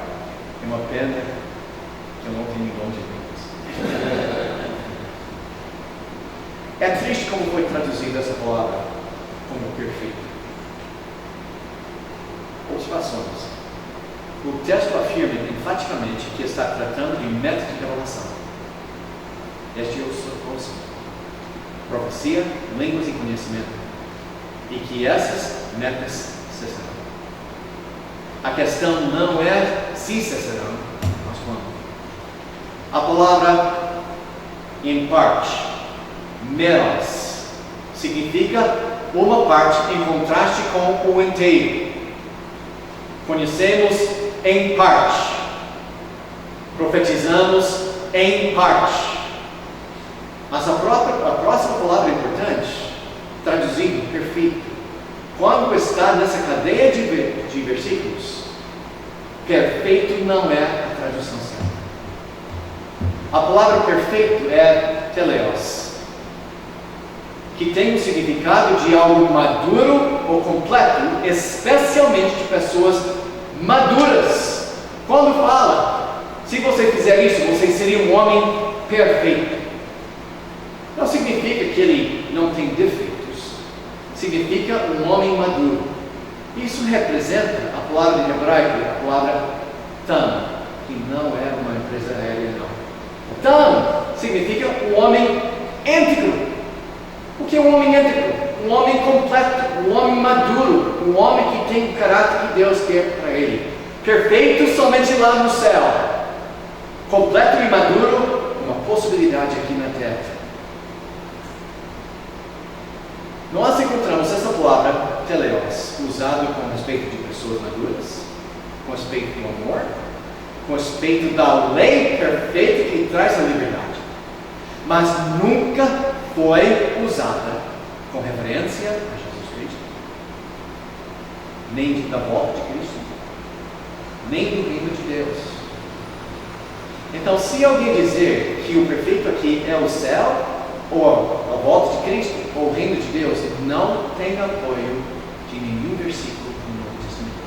É uma pena que eu não tenho dom de línguas. É triste como foi traduzida essa palavra como perfeito. Observações. O texto afirma enfaticamente que está tratando de método de revelação. Este é o seu conceito. Profecia, línguas e conhecimento. E que essas metas cessarão. A questão não é se cessarão, mas quando. A palavra em parte, meros, significa uma parte em contraste com o inteiro. Conhecemos em parte, profetizamos em parte. Mas a próxima palavra importante, traduzido perfeito, quando está nessa cadeia de versículos, perfeito não é a tradução certa. A palavra perfeito é teleos, que tem o significado de algo maduro ou completo, especialmente de pessoas maduras. Quando fala, se você fizer isso, você seria um homem perfeito. Não significa que ele não tem defeitos, significa um homem maduro. Isso representa a palavra em hebraico, a palavra tam, que não é uma empresa aérea, não. Tam significa um homem íntegro. O que é um homem íntegro? Um homem completo, um homem maduro, um homem que tem o caráter que Deus quer para ele. Perfeito somente lá no céu. Completo e maduro, uma possibilidade aqui na terra. Nós encontramos essa palavra teleos, usada com respeito de pessoas maduras, com respeito do amor, com respeito da lei perfeita que traz a liberdade. Mas nunca foi usada com referência a Jesus Cristo, nem da volta de Cristo, nem do reino de Deus. Então, se alguém dizer que o perfeito aqui é o céu, ou a volta de Cristo, ou o reino de Deus, não tem apoio de nenhum versículo no Novo Testamento.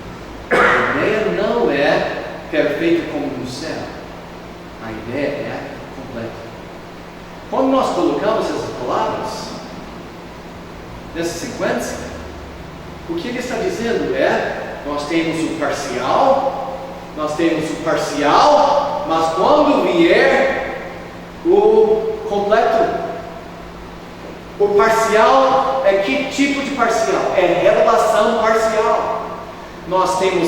A ideia não é perfeito como no céu, a ideia é completa. Quando nós colocamos essas palavras nessa sequência, o que ele está dizendo é: nós temos o parcial, mas quando vier o completo. O parcial é que tipo de parcial? É revelação parcial. Nós temos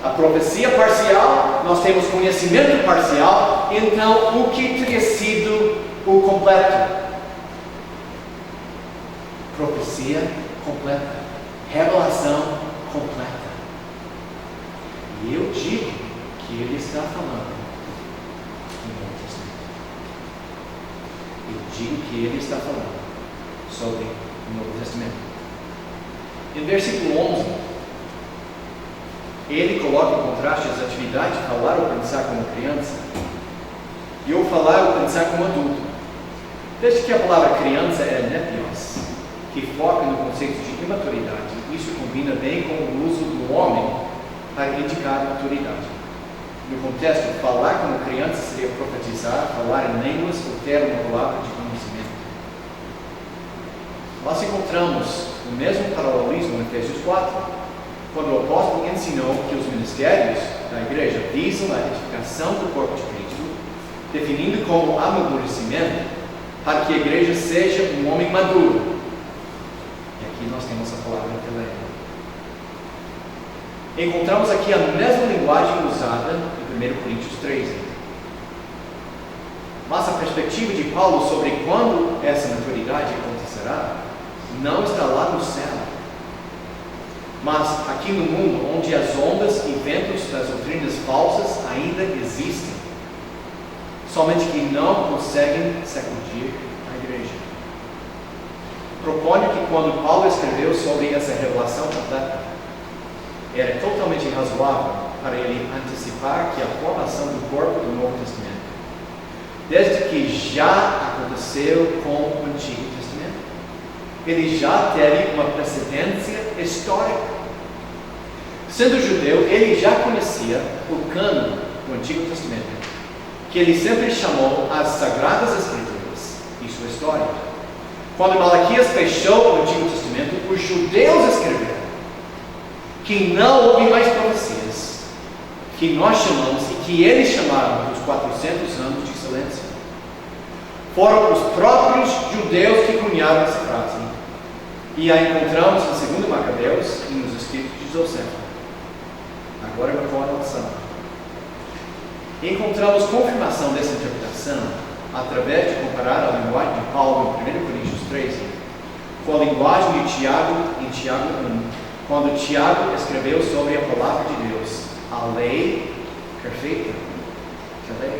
a profecia parcial, nós temos conhecimento parcial, então o que teria sido o completo? Profecia completa, revelação completa. E eu digo que ele está falando no Novo Testamento. Eu digo que ele está falando sobre o Novo Testamento. Em versículo 11, ele coloca em contraste as atividades de falar ou pensar como criança e o falar ou pensar como adulto. Desde que a palavra criança é nepios, que foca no conceito de imaturidade, isso combina bem com o uso do homem para indicar maturidade. No contexto, falar como criança seria profetizar, falar em línguas ou ter uma palavra de conhecimento. Nós encontramos o mesmo paralelismo em Efésios 4, quando o apóstolo ensinou que os ministérios da igreja visam a edificação do corpo de Cristo, definindo como amadurecimento, para que a igreja seja um homem maduro. E aqui nós temos a palavra telema. Encontramos aqui a mesma linguagem usada em 1 Coríntios 13. Mas a perspectiva de Paulo sobre quando essa maturidade acontecerá não está lá no céu, mas aqui no mundo, onde as ondas e ventos das doutrinas falsas ainda existem, somente que não conseguem sacudir a igreja. Proponho que quando Paulo escreveu sobre essa revelação completa, era totalmente razoável para ele antecipar que a formação do corpo do Novo Testamento, desde que já aconteceu com o Antigo Testamento, ele já teve uma precedência histórica. Sendo judeu, ele já conhecia o cânon do Antigo Testamento, que ele sempre chamou as Sagradas Escrituras e sua história. Quando Malaquias fechou o Antigo Testamento, os judeus escreveram que não houve mais profecias, que nós chamamos e que eles chamaram dos 400 anos de silêncio. Foram os próprios judeus que cunharam essa frase. E a encontramos em 2 Macabeus e nos escritos de Josefo. Agora uma correlação. Encontramos confirmação dessa interpretação através de comparar a linguagem de Paulo em 1 Coríntios 13 com a linguagem de Tiago em Tiago 1. Quando Tiago escreveu sobre a palavra de Deus, a lei perfeita, a lei.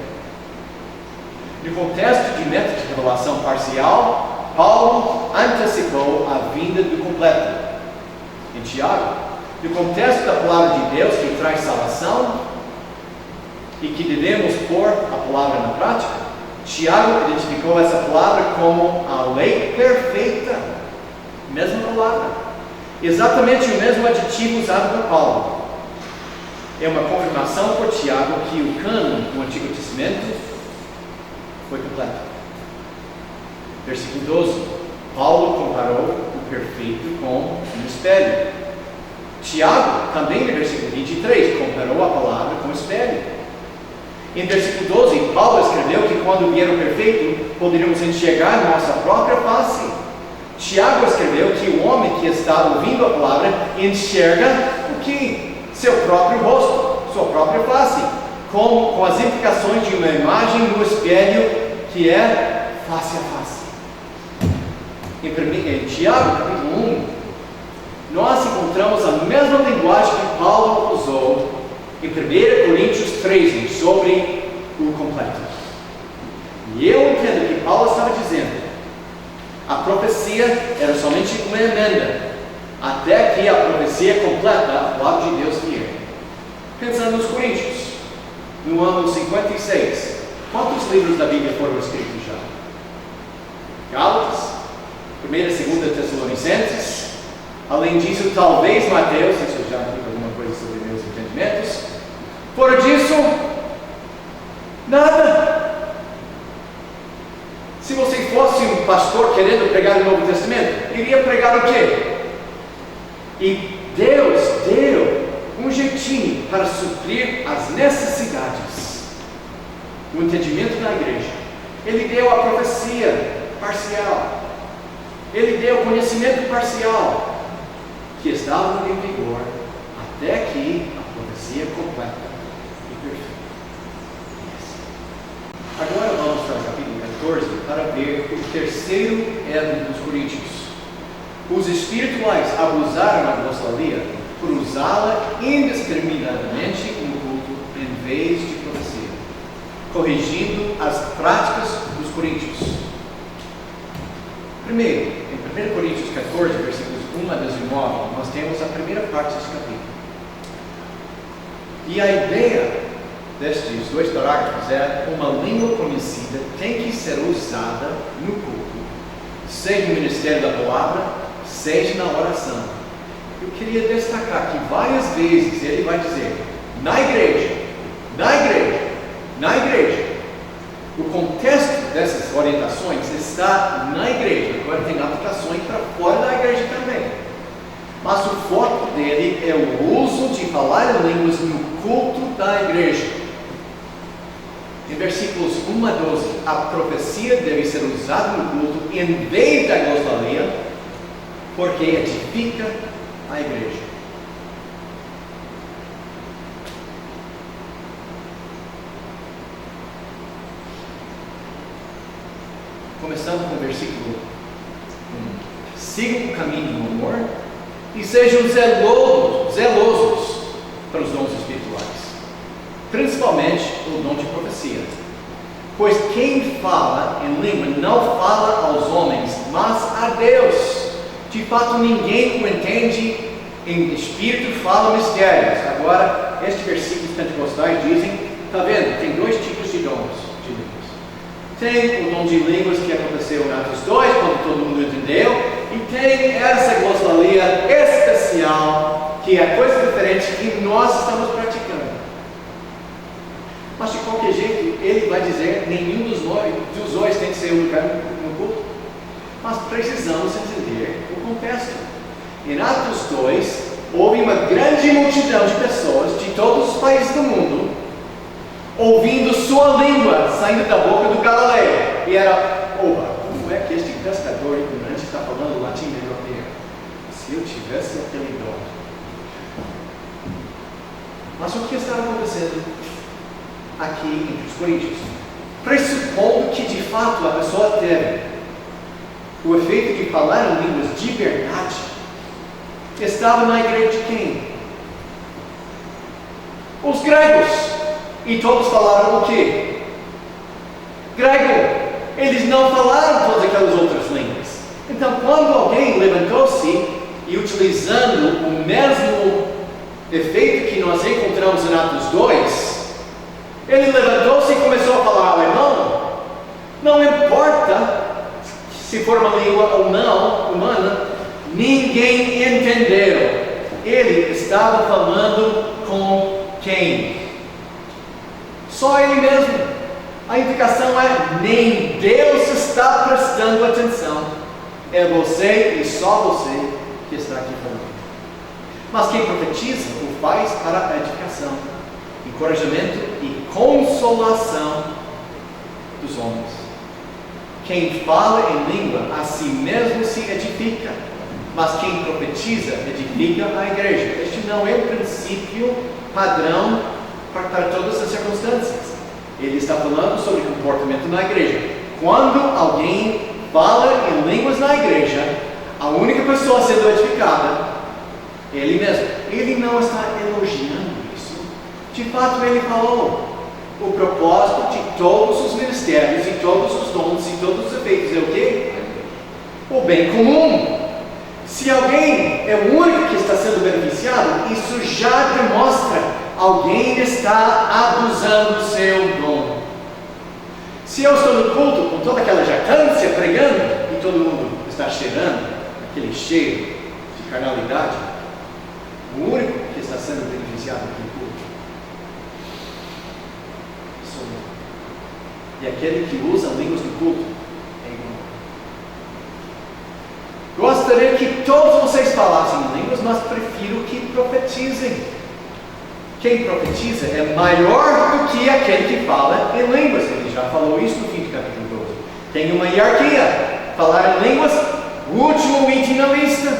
No contexto de método de revelação parcial, Paulo antecipou a vinda do completo. Em Tiago, no contexto da palavra de Deus que traz salvação e que devemos pôr a palavra na prática, Tiago identificou essa palavra como a lei perfeita. Mesma palavra. Exatamente o mesmo adjetivo usado por Paulo. É uma confirmação por Tiago que o cânon do Antigo Testamento foi completo. Versículo 12. Paulo comparou o perfeito com um espelho. Tiago, também no versículo 23, comparou a palavra com o espelho. Em versículo 12, Paulo escreveu que quando vier o perfeito, poderíamos enxergar nossa própria face. Tiago escreveu que o homem que está ouvindo a palavra enxerga o que? Seu próprio rosto, sua própria face, com as implicações de uma imagem no espelho que é face a face. Em Tiago, capítulo 1, nós encontramos a mesma linguagem que Paulo usou em 1 Coríntios 13 sobre o completo. E eu entendo que Paulo estava dizendo: a profecia era somente uma emenda, até que a profecia completa, a palavra de Deus vier. Pensando nos Coríntios, no ano 56, quantos livros da Bíblia foram escritos já? Gálatas, 1ª e 2ª Tessalonicenses, além disso, talvez Mateus, se eu já digo alguma coisa sobre meus entendimentos. Fora disso, nada. Se você fosse um pastor querendo pregar o Novo Testamento, iria pregar o quê? E Deus deu um jeitinho para suprir as necessidades, o entendimento da igreja. Ele deu a profecia parcial. Ele deu o conhecimento parcial, que estava em vigor até que a profecia completa e perfeita. Agora vamos para o capítulo 14 para ver o terceiro erro dos coríntios. Os espirituais abusaram da glossolalia por usá-la indiscriminadamente no culto em vez de profecia, corrigindo as práticas dos coríntios. Primeiro, em 1 Coríntios 14, versículos 1 a 19, nós temos a primeira parte desse capítulo. E a ideia destes dois parágrafos é: uma língua conhecida tem que ser usada no culto, seja no ministério da palavra, seja na oração. Eu queria destacar que várias vezes ele vai dizer: na igreja, Na igreja. O contexto dessas orientações está na igreja. Agora tem aplicações para fora da igreja também. Mas o foco dele é o uso de falar em línguas no culto da igreja. Em versículos 1 a 12, a profecia deve ser usada no culto em vez da glosalia, porque edifica a igreja. Começando com o versículo 1. Sigam o caminho do amor e sejam zelosos para os dons espirituais, principalmente o dom de profecia. Pois quem fala em língua não fala aos homens, mas a Deus. De fato, ninguém o entende, em espírito fala mistérios. Agora, este versículo dos pentecostais dizem, está vendo, tem dois tipos de dons de línguas. Tem o dom de línguas que aconteceu em Atos 2, quando todo mundo entendeu, e tem essa glosalia especial, que é coisa diferente que nós estamos praticando. Mas de qualquer jeito, ele vai dizer, nenhum dos dois tem que ser um lugar no culto. Mas precisamos entender o contexto. Em Atos 2, houve uma grande multidão de pessoas de todos os países do mundo, ouvindo sua língua saindo da boca do Galileu. E era, como é que este pescador ignorante está falando latim europeu? Se eu tivesse aquele dom. Mas o que está acontecendo aqui entre os coríntios? Pressupondo que de fato a pessoa teve o efeito de falar em línguas de verdade, estava na igreja de quem? Os gregos. E todos falaram o quê? Grego. Eles não falaram todas aquelas outras línguas. Então, quando alguém levantou-se e utilizando o mesmo efeito que nós encontramos em Atos 2, ele levantou-se e começou a falar alemão. Não importa se for uma língua ou não humana, ninguém entendeu. Ele estava falando com quem? Só ele mesmo. A implicação é, nem Deus está prestando atenção. É você e só você que está aqui falando. Mas quem profetiza o faz para a edificação, encorajamento e consolação dos homens. Quem fala em língua a si mesmo se edifica, mas quem profetiza edifica a igreja. Este não é o princípio padrão para todas as circunstâncias. Ele está falando sobre comportamento na igreja. Quando alguém fala em línguas na igreja, a única pessoa sendo edificada é ele mesmo. Ele não está elogiando isso. De fato, ele falou o propósito de todos os ministérios e todos os dons e todos os efeitos é o quê? O bem comum. Se alguém é o único que está sendo beneficiado, isso já demonstra alguém está abusando do seu dom. Se eu estou no culto com toda aquela jactância pregando e todo mundo está cheirando aquele cheiro de carnalidade, o único que está sendo beneficiado naquele culto sou eu. E aquele que usa línguas do culto é igual. Gostaria que todos vocês falassem línguas, mas prefiro que profetizem. Quem profetiza é maior do que aquele que fala em línguas. Ele já falou isso no fim do capítulo 12. Tem uma hierarquia. Falar em línguas, o último item na lista.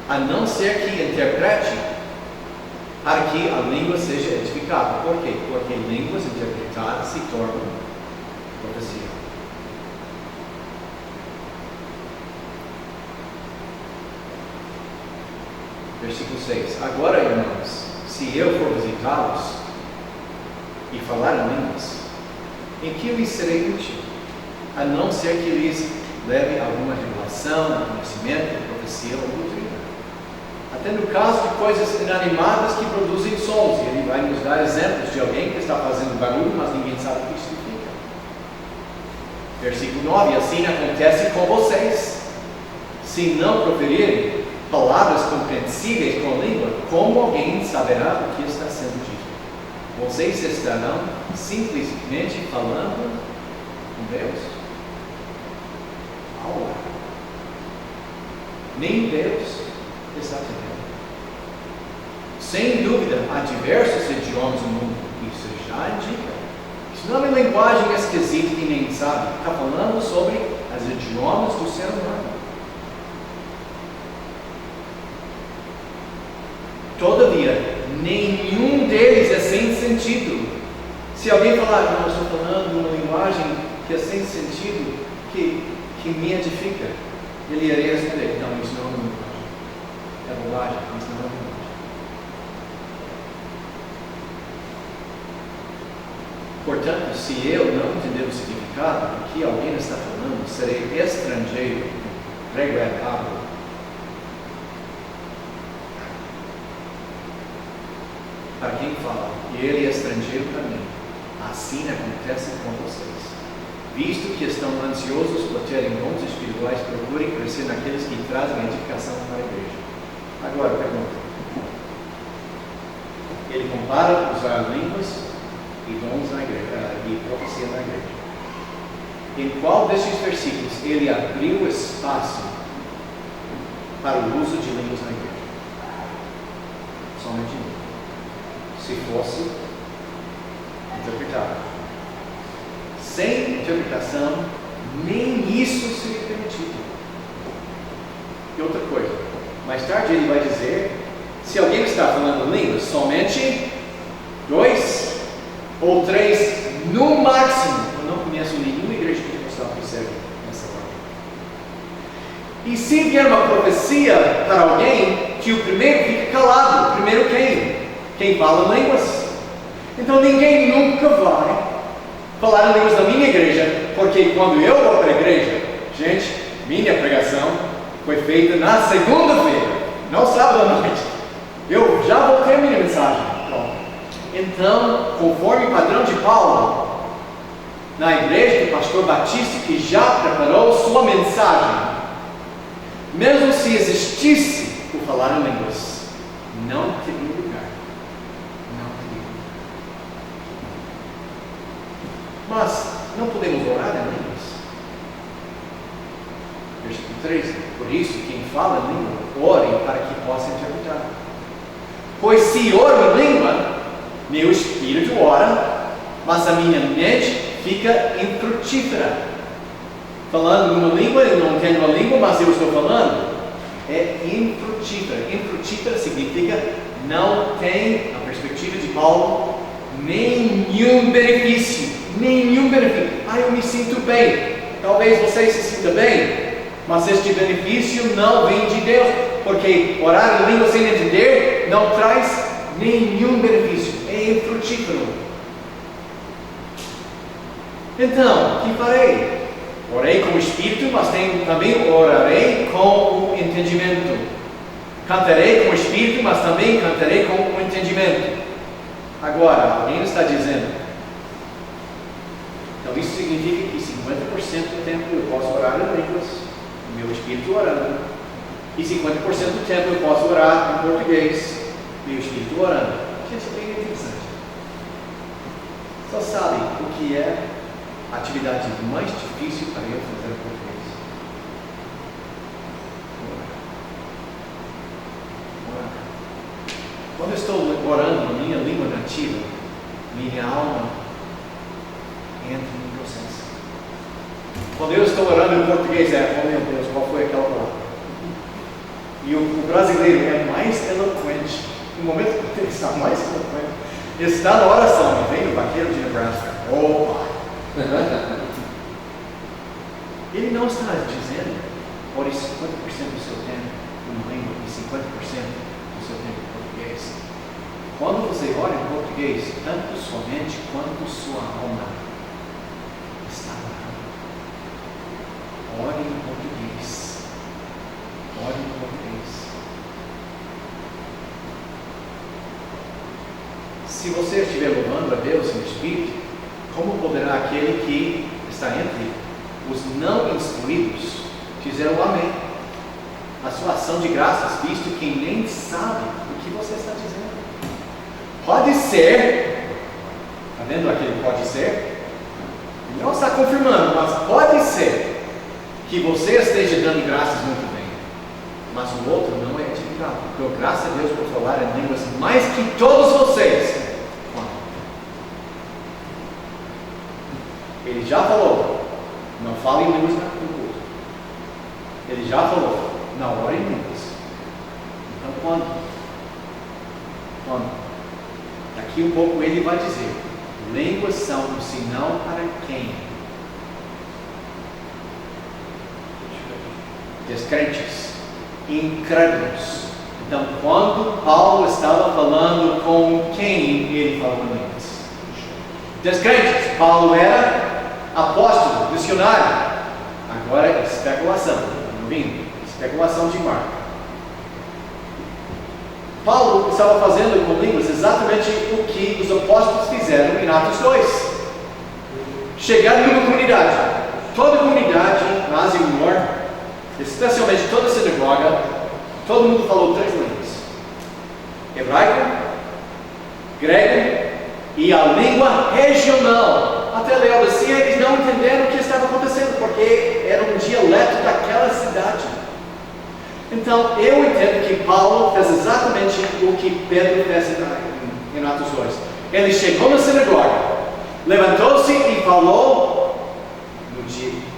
A não ser que interprete para que a língua seja edificada. Por quê? Porque línguas interpretadas se tornam profecia. Versículo 6. Agora, irmãos, se eu for visitá-los e falar em línguas, em que lhes serei útil? A não ser que lhes leve alguma revelação, conhecimento, profecia ou doutrina. Até no caso de coisas inanimadas que produzem sons, e ele vai nos dar exemplos de alguém que está fazendo barulho, mas ninguém sabe o que isso significa. Versículo 9. Assim acontece com vocês. Se não proferirem palavras compreensíveis com a língua, como alguém saberá o que está sendo dito? Vocês estarão simplesmente falando com Deus? Aula. Nem Deus está vendo. Sem dúvida, há diversos idiomas no mundo. Isso já indica. Isso não é uma linguagem esquisita e nem sabe. Está falando sobre os idiomas do ser humano. Todavia, nenhum deles é sem sentido. Se alguém falar, não, eu estou falando uma linguagem que é sem sentido, que me edifica, ele iria responder, não, isso não é uma linguagem. É bobagem, isso não é uma linguagem. Portanto, se eu não entender o significado do que alguém está falando, serei estrangeiro, grego é pablo. Para quem fala, e ele é estrangeiro para mim, assim acontece com vocês. Visto que estão ansiosos por terem dons espirituais, procurem crescer naqueles que trazem a edificação para a igreja. Agora, pergunta. Ele compara usar línguas e dons na igreja, e profecia na igreja. Em qual destes versículos ele abriu espaço para o uso de línguas na igreja? Somente um. Se fosse interpretado. Sem interpretação, nem isso seria permitido. E outra coisa, mais tarde ele vai dizer, se alguém está falando línguas, somente 2 ou 3 no máximo. Eu não conheço nenhuma igreja pentecostal que serve nessa ordem. E se vier uma profecia para alguém, que o primeiro fica calado. Primeiro quem? Quem fala línguas. Então ninguém nunca vai falar línguas na minha igreja, porque quando eu vou para a igreja, gente, minha pregação foi feita na segunda-feira, não sábado à noite. Eu já vou ter minha mensagem. Então, conforme o padrão de Paulo, na igreja do pastor Batista, que já preparou sua mensagem, mesmo se existisse o falar em línguas, não teria lugar. Não teria lugar. Mas não podemos orar em línguas. Versículo 13. Por isso, quem fala em língua, ore para que possa interpretar. Pois se oro em língua, meu espírito ora, mas a minha mente fica infrutífera. Falando numa língua, eu não entendo a língua, mas eu estou falando. É infrutífera. Infrutífera significa não tem, na perspectiva de Paulo, nenhum benefício. Nenhum benefício. Eu me sinto bem. Talvez você se sinta bem, mas este benefício não vem de Deus, porque orar em língua sem entender não traz nenhum benefício. É infrutífero. Então, o que farei? Orei com o Espírito, mas também orarei com o entendimento. Cantarei com o Espírito, mas também cantarei com o entendimento. Agora, alguém está dizendo, então isso significa que 50% do tempo eu posso orar em línguas, meu Espírito orando, e 50% do tempo eu posso orar em português, meu Espírito orando. Gente, é bem interessante. Só sabe o que é a atividade mais difícil para eu fazer em português? Orar. Quando eu estou orando na minha língua nativa, minha alma entra no processo. Quando eu estou orando em português, oh meu Deus, qual foi aquela palavra? E o brasileiro é mais eloquente. No momento que ele está mais eloquente, está na oração, e vem do vaqueiro de Nebraska. Pai! Ele não está dizendo, ore 50% do seu tempo em língua e 50% do seu tempo em português. Quando você ora em português, tanto sua mente quanto sua alma está orando. Ore em português. Ore em português. Se você estiver louvando a Deus no Espírito, como poderá aquele que está entre os não instruídos dizer o amém? a sua ação de graças, visto que nem sabe o que você está dizendo. Pode ser, está vendo aquele pode ser? Ele não está confirmando, mas pode ser que você esteja dando graças muito bem, mas o outro não é edificado. Então, graças a Deus por falar em línguas mais que todos vocês. Ele já falou, não fale em línguas no culto. Ele já falou, não ore em línguas. Então quando? Daqui um pouco ele vai dizer, línguas são um sinal para quem? Descrentes, incrédulos. Então quando Paulo estava falando com quem ele falou em línguas? Descrentes. Paulo era apóstolo, missionário. Agora é especulação. Estão ouvindo? Especulação de Marco. Paulo estava fazendo com línguas exatamente o que os apóstolos fizeram em Atos 2. Chegaram numa comunidade. Toda a comunidade na Ásia Menor, especialmente toda a sinagoga, todo mundo falou 3 línguas: hebraico, grego e a língua regional. Até Laodiceia eles não entenderam o que estava acontecendo, porque era um dialeto daquela cidade. Então eu entendo que Paulo fez exatamente o que Pedro fez em Atos 2. Ele chegou na sinagoga, levantou-se e falou no dialeto.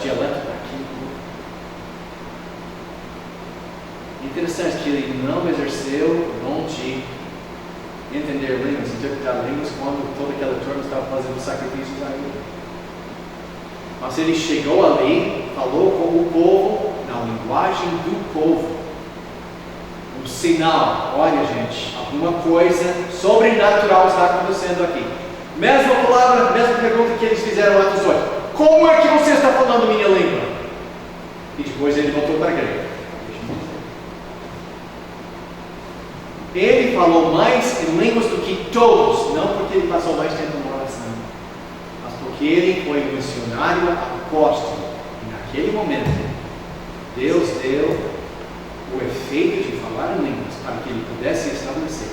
Dialeto daqui. Interessante que ele não exerceu o dom de entender línguas, interpretar línguas, quando toda aquela turma estava fazendo sacrifícios ainda. Mas ele chegou ali, falou com o povo, na linguagem do povo. Um sinal, olha gente, alguma coisa sobrenatural está acontecendo aqui. Mesma palavra, mesma pergunta que eles fizeram em Atos 8. Como é que você está falando minha língua? E depois ele voltou para a igreja. Ele falou mais em línguas do que todos, não porque ele passou mais tempo na oração, mas porque ele foi um missionário apóstolo. E naquele momento, Deus deu o efeito de falar em línguas para que ele pudesse estabelecer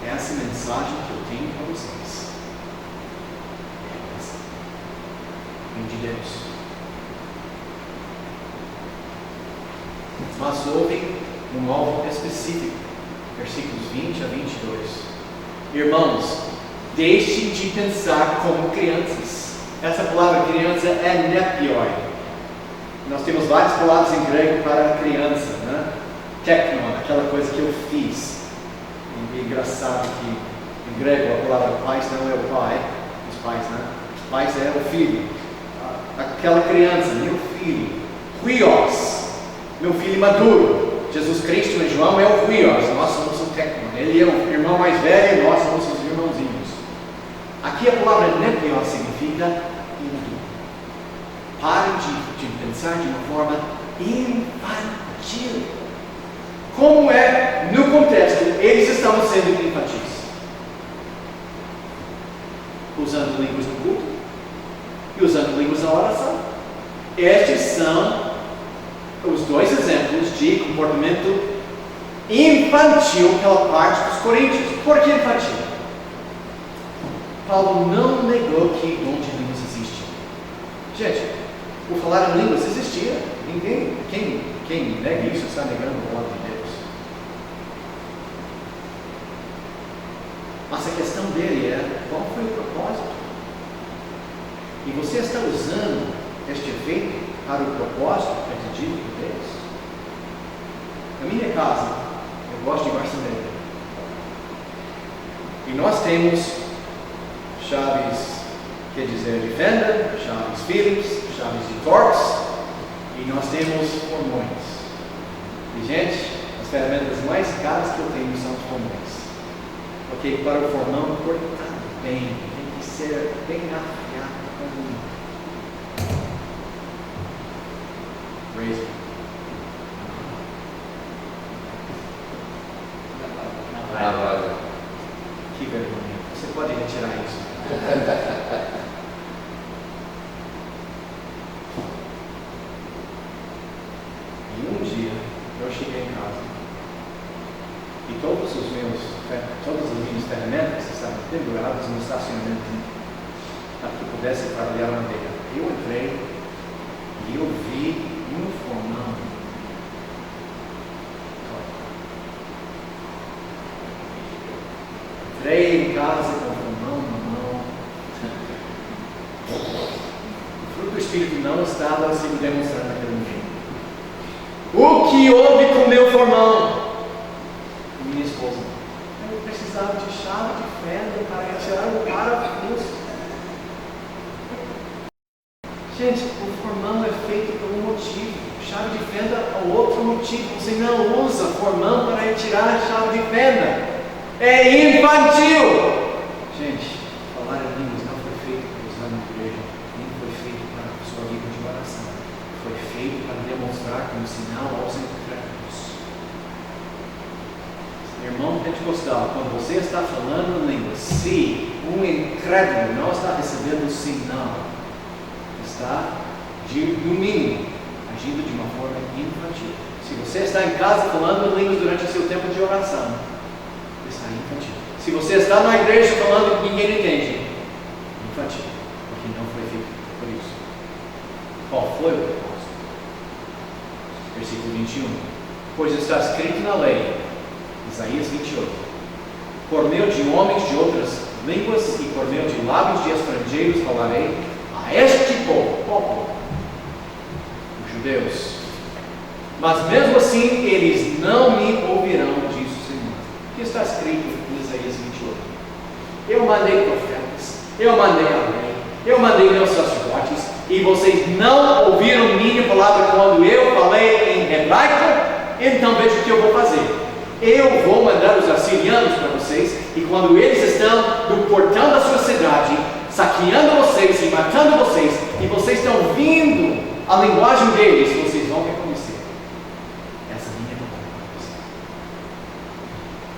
essa mensagem que eu tenho para vocês. Vem de Deus. Mas houve um alvo específico. Versículos 20 a 22. Irmãos, deixem de pensar como crianças. Essa palavra criança é nepioi. Nós temos várias palavras em grego para criança, né? Teknon, aquela coisa que eu fiz. E é engraçado que em grego a palavra pais não é o pai, os pais, né? Os pais é o filho. Aquela criança, meu filho. Huios, meu filho maduro. Jesus Cristo em João é o Huios, nós somos o Teknon. Ele é o irmão mais velho e nós somos os irmãozinhos. Aqui a palavra nepios significa imaturo. Parem de pensar de uma forma infantil. Como é, no contexto, eles estavam sendo infantis? Usando línguas no culto e usando línguas na oração. Estes são os 2 exemplos de comportamento infantil pela parte dos coríntios. Por que infantil? Paulo não negou que o dom de línguas existe. Gente, o falar em línguas existia. Quem nega isso está negando a palavra de Deus. Mas a questão dele é, qual foi o propósito? E você está usando este efeito para o propósito pretendido por Deus? Na minha casa, eu gosto de marcenaria. E nós temos chaves, quer dizer, de fenda, chaves Phillips, chaves de Torx, e nós temos formões. E gente, as ferramentas mais caras que eu tenho são os formões. Porque para o formão cortar bem, tem que ser bem afiado. Razor. Que vergonha. Você pode retirar isso. eu cheguei em casa e todas as minhas ferramentas estavam penduradas no estacionamento para que eu pudesse trabalhar na madeira. Eu entrei e eu vi um formão. Entrei em casa com o formão na mão. O fruto do Espírito não estava sendo demonstrado naquele momento. O que houve com o meu formão? Minha esposa. Eu precisava de chave de fenda para atirar o parafuso. Gente, o formão é feito por um motivo. Chave de fenda é outro motivo. Você não usa formão para retirar a chave de fenda. É infantil. Gente, falar em línguas não foi feito para usar na igreja, nem foi feito para a sua vida de oração. Foi feito para demonstrar como sinal aos incrédulos. Irmão pentecostal, quando você está falando em línguas, se um incrédulo não está recebendo o sinal, está, no mínimo, agindo de uma forma infantil. Se você está em casa falando em línguas durante o seu tempo de oração, está infantil. Se você está na igreja falando que ninguém entende, infantil, porque não foi feito por isso. Qual foi o propósito? Versículo 21. Pois está escrito na lei, Isaías 28, por meio de homens de outras línguas e por meio de lábios de estrangeiros falarei a este povo, os judeus. Mas mesmo assim eles não me ouvirão, diz o Senhor. O que está escrito em Isaías 28? Eu mandei profetas, eu mandei a lei, eu mandei meus sacerdotes, e vocês não ouviram minha palavra quando eu falei em hebraico. Então veja o que eu vou fazer. Eu vou mandar os assirianos para vocês, e quando eles estão no portão da sua cidade, saqueando vocês e matando vocês, e vocês estão ouvindo a linguagem deles, vocês vão reconhecer essa minha palavra.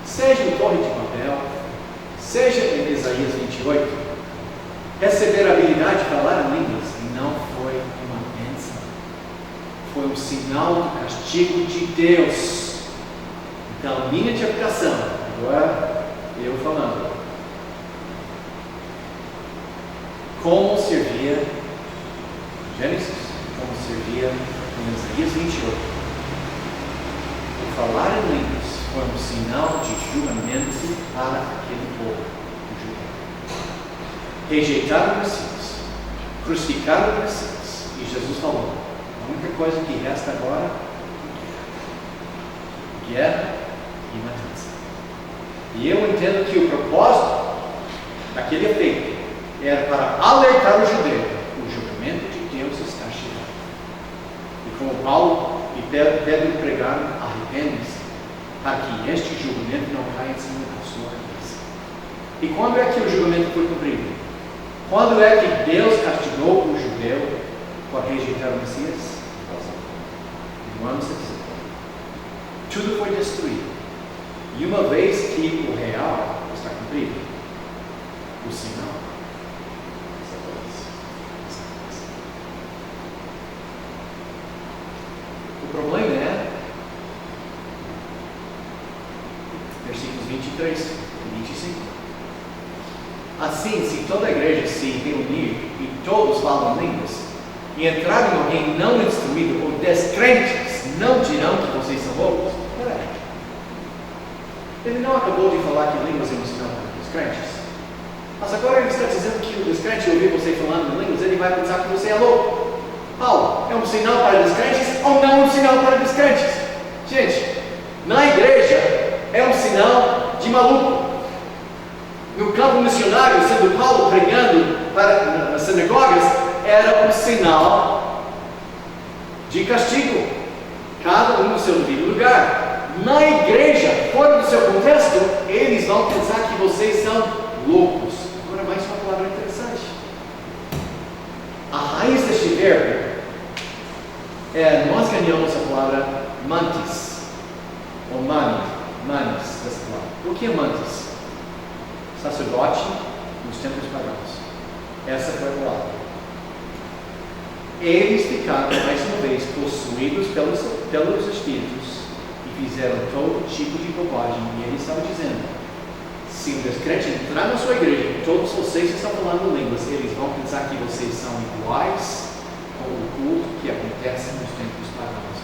Seja em Torre de Babel, seja em Isaías 28, receber a habilidade de falar em línguas não foi uma bênção, foi um sinal do castigo de Deus. Então, minha interpretação, agora eu falando, como servia Gênesis, como servia em Isaías 28. O falar em línguas foi um sinal de julgamento para aquele povo judeu. Rejeitaram o Messias, crucificaram o Messias, e Jesus falou: a única coisa que resta agora é guerra e matança. E eu entendo que o propósito daquele efeito era para alertar o judeu: o julgamento de Deus está chegando. E como Paulo e Pedro pregaram, arrependem-se, para que este julgamento não caia em cima da sua cabeça. E quando é que o julgamento foi cumprido? Quando é que Deus castigou o judeu por rejeitar o Messias? No ano 70. Tudo foi destruído. E uma vez que o real está cumprido, o sinal desaparece. O problema é versículos 23 e 25. Assim, se toda a igreja se reunir e todos falam línguas, e entrar em alguém não instruído ou descrentes, não dirão que vocês são loucos? Peraí. Ele não acabou de falar que línguas é um sinal para os descrentes? Mas agora ele está dizendo que o descrente ouvir você falando em línguas, ele vai pensar que você é louco. Paulo, é um sinal para descrentes ou não um sinal para descrentes? Gente, na igreja é um sinal de maluco. No campo missionário, sendo Paulo pregando para as sinagogas, era um sinal de castigo, cada um no seu devido lugar. Na igreja, fora do seu contexto, eles vão pensar que vocês são loucos. Agora, mais uma palavra interessante. A raiz deste verbo nós ganhamos a palavra mantis, ou manis, dessa palavra. O que é mantis? Sacerdote nos tempos pagãos. Essa foi a palavra. Eles ficaram mais uma vez possuídos pelos espíritos fizeram todo tipo de bobagem. E ele estava dizendo, se um descrente entrar na sua igreja, todos vocês estão falando línguas, eles vão pensar que vocês são iguais com o culto que acontece nos templos pagãos.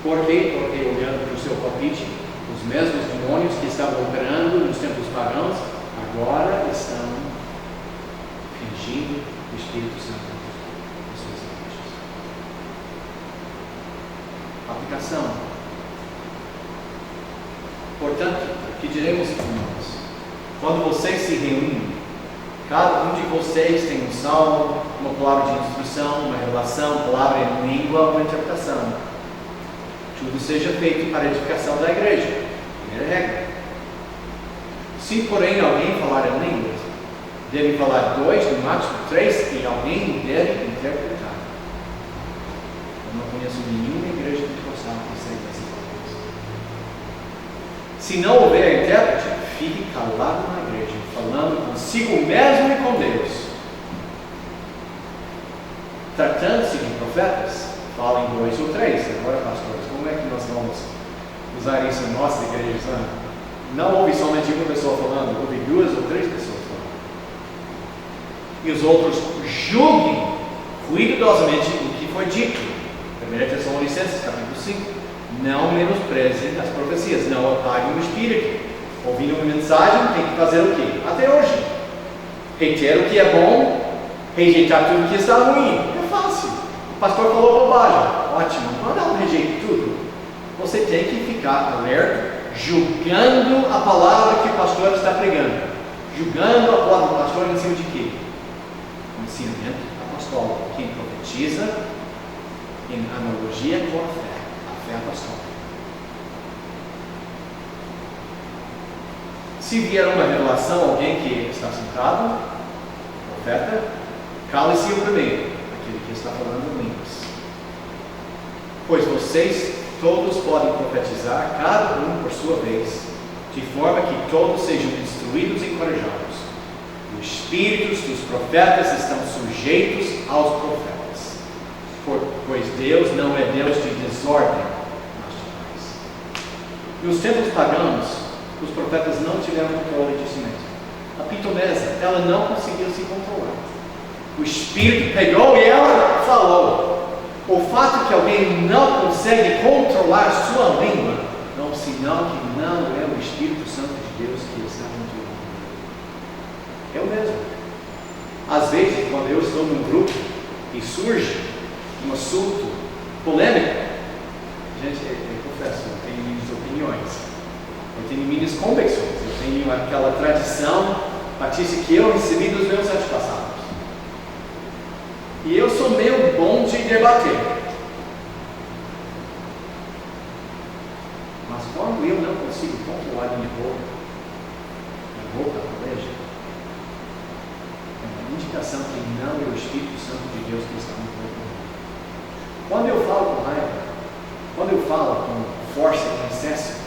Por quê? Porque olhando para o seu palpite, os mesmos demônios que estavam operando nos templos pagãos, agora estão fingindo o Espírito Santo nas suas igrejas. Aplicação. Portanto, o que diremos, irmãos? Quando vocês se reúnem, cada um de vocês tem um salmo, uma palavra de instrução, uma revelação, palavra em língua, uma interpretação. Tudo seja feito para a edificação da igreja. Primeira regra. Se, porém, alguém falar em línguas, deve falar 2, no máximo 3, e alguém deve interpretar. Eu não conheço nenhuma igreja pentecostal que seja dessa coisa. Se não houver intérprete, fique calado na igreja, falando consigo mesmo e com Deus. Tratando-se de profetas, falem 2 ou 3. Agora, pastores, como é que nós vamos usar isso em nossa igreja? Não ouve somente uma pessoa falando, ouve 2 ou 3 pessoas falando. E os outros julguem cuidadosamente o que foi dito. 1 Tessalonicenses, capítulo 5. Não menospreze as profecias, não apague o espírito. Ouvindo uma mensagem, tem que fazer o quê? Até hoje. Reter o que é bom, rejeitar tudo que está ruim. É fácil. O pastor falou bobagem. Ótimo. Mas não rejeite tudo. Você tem que ficar alerta, julgando a palavra que o pastor está pregando. Julgando a palavra do pastor em cima de quê? Ensinamento apostólico. Quem profetiza em analogia com a fé apostólica. Se vier uma revelação, alguém que está sentado, profeta, cale-se o primeiro, aquele que está falando em línguas. Pois vocês todos podem profetizar, cada um por sua vez, de forma que todos sejam instruídos e encorajados. Os espíritos dos profetas estão sujeitos aos profetas, pois Deus não é Deus de desordem, mas de paz. Nos tempos pagãos, os profetas não tiveram controle de si mesmos. A pitonesa, ela não conseguiu se controlar. O Espírito pegou e ela falou. O fato que alguém não consegue controlar sua língua não é um sinal que não é o Espírito Santo de Deus que está controlando. Eu mesmo. Às vezes, quando eu estou num grupo e surge um assunto polêmico, gente, eu confesso, eu tenho minhas opiniões. Eu tenho minhas convicções, eu tenho aquela tradição batista que eu recebi dos meus antepassados. E eu sou meio bom de debater. Mas quando eu não consigo controlar minha boca peleja, é uma indicação que não é o Espírito Santo de Deus que está me controlando. Quando eu falo com raiva, quando eu falo com força e excesso,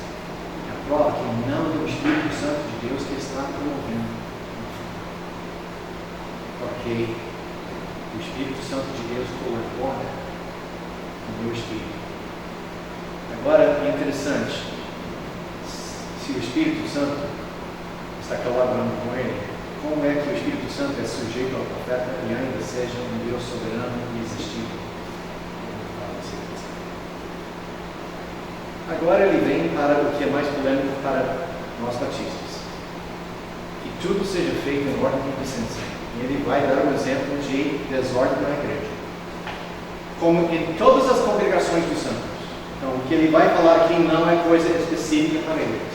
prova que não é o Espírito Santo de Deus que está promovendo. Porque o Espírito Santo de Deus colabora com o meu Espírito. Agora, é interessante, se o Espírito Santo está colaborando com ele, como é que o Espírito Santo é sujeito ao profeta e ainda seja um Deus soberano e existivo? Agora ele vem para o que é mais polêmico para nós batistas. Que tudo seja feito em ordem e decência. E ele vai dar um exemplo de desordem na igreja. Como em todas as congregações dos santos. Então, o que ele vai falar aqui não é coisa específica para eles.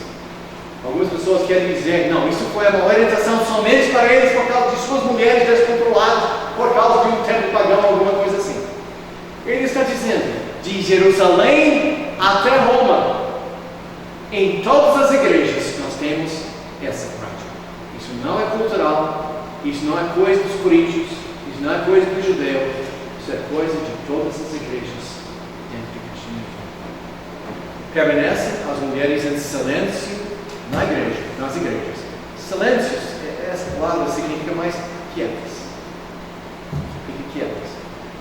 Algumas pessoas querem dizer, não, isso foi uma orientação somente para eles por causa de suas mulheres descontroladas, por causa de um templo pagão, alguma coisa assim. Ele está dizendo, de Jerusalém até Roma, em todas as igrejas nós temos essa prática. Isso não é cultural, isso não é coisa dos coríntios, isso não é coisa do judeu, isso é coisa de todas as igrejas dentro do cristianismo. Permanecem as mulheres em silêncio na igreja, nas igrejas. Silêncio, essa palavra significa mais quietas. Fiquem quietas.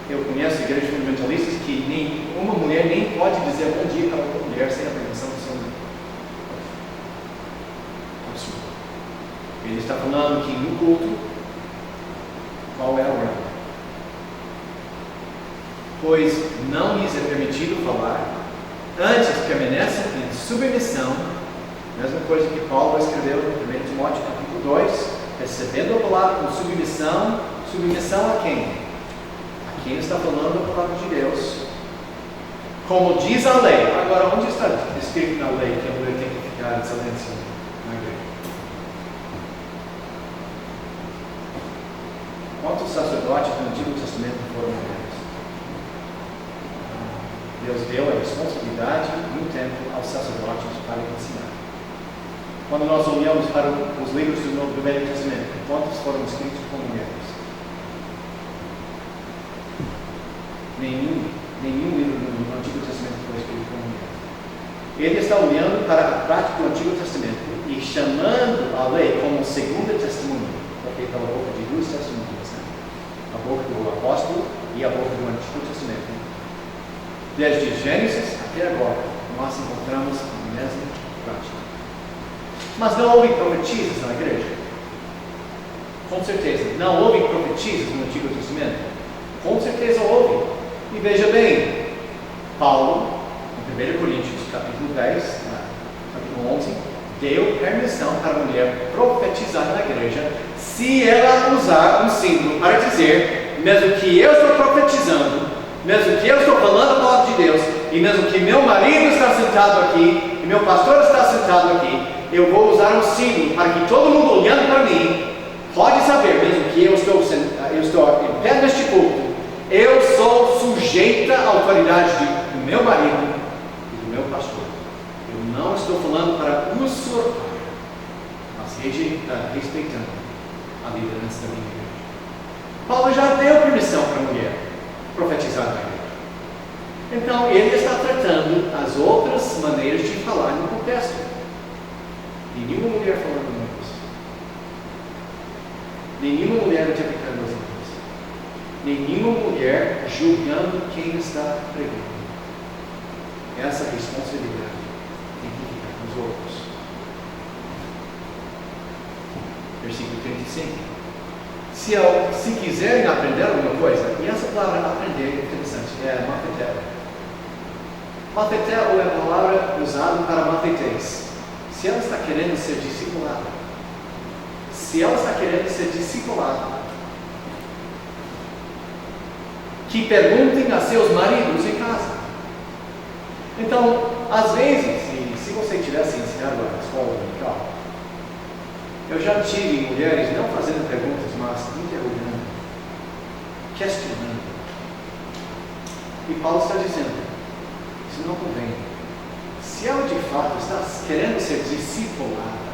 Eu conheço igrejas fundamentalistas que uma mulher nem pode dizer bom dia para outra mulher sem a permissão do seu falando que no culto, qual é a ordem? Pois não lhes é permitido falar, antes permaneçam em submissão, mesma coisa que Paulo escreveu em 1 Timóteo capítulo 2, recebendo a palavra com submissão. Submissão a quem? A quem está falando a palavra de Deus. Como diz a lei. Agora, onde está escrito na lei que a mulher tem que ficar em silêncio na igreja? Quantos sacerdotes no Antigo Testamento foram mulheres? Deus deu a responsabilidade no templo aos sacerdotes para ensinar. Quando nós olhamos para os livros do Velho Testamento, quantos foram escritos por mulheres? Nenhum livro no Antigo Testamento foi escrito por mulheres. Ele está olhando para a prática do Antigo Testamento e chamando a lei como segunda testemunha, porque pela boca de duas testemunhas, né? A boca do apóstolo e a boca do Antigo Testamento. Desde Gênesis até agora, nós encontramos a mesma prática. Mas não houve profetisas na igreja? Com certeza. Não houve profetisas no Antigo Testamento? Com certeza houve. E veja bem, Paulo, em 1 Coríntios, capítulo 10, capítulo 11, deu permissão para a mulher profetizar na igreja, se ela usar um símbolo para dizer, mesmo que eu estou profetizando, mesmo que eu estou falando a palavra de Deus, e mesmo que meu marido está sentado aqui, e meu pastor está sentado aqui, eu vou usar um símbolo para que todo mundo olhando para mim, pode saber, mesmo que eu estou em pé neste culto, eu sou sujeita à autoridade do meu marido e do meu pastor. Eu não estou falando para usurpar, mas respeitando a liderança da minha igreja. Paulo já deu permissão para a mulher profetizar na igreja. Então, ele está tratando as outras maneiras de falar no contexto. E nenhuma mulher falando línguas. Nenhuma mulher interpretando as línguas. Nenhuma mulher julgando quem está pregando. Essa responsabilidade tem que ficar com os outros. Versículo 35. Se quiserem aprender alguma coisa, e essa palavra aprender é interessante, é mafetel. Mafetel é a palavra usada para mafetéis. Se ela está querendo ser discipulada, que perguntem a seus maridos em casa. Então, às vezes, se você tivesse ensinado na escola dominical, eu já tive mulheres não fazendo perguntas, mas interrogando, questionando. E Paulo está dizendo, isso não convém. Se ela de fato está querendo ser discipulada,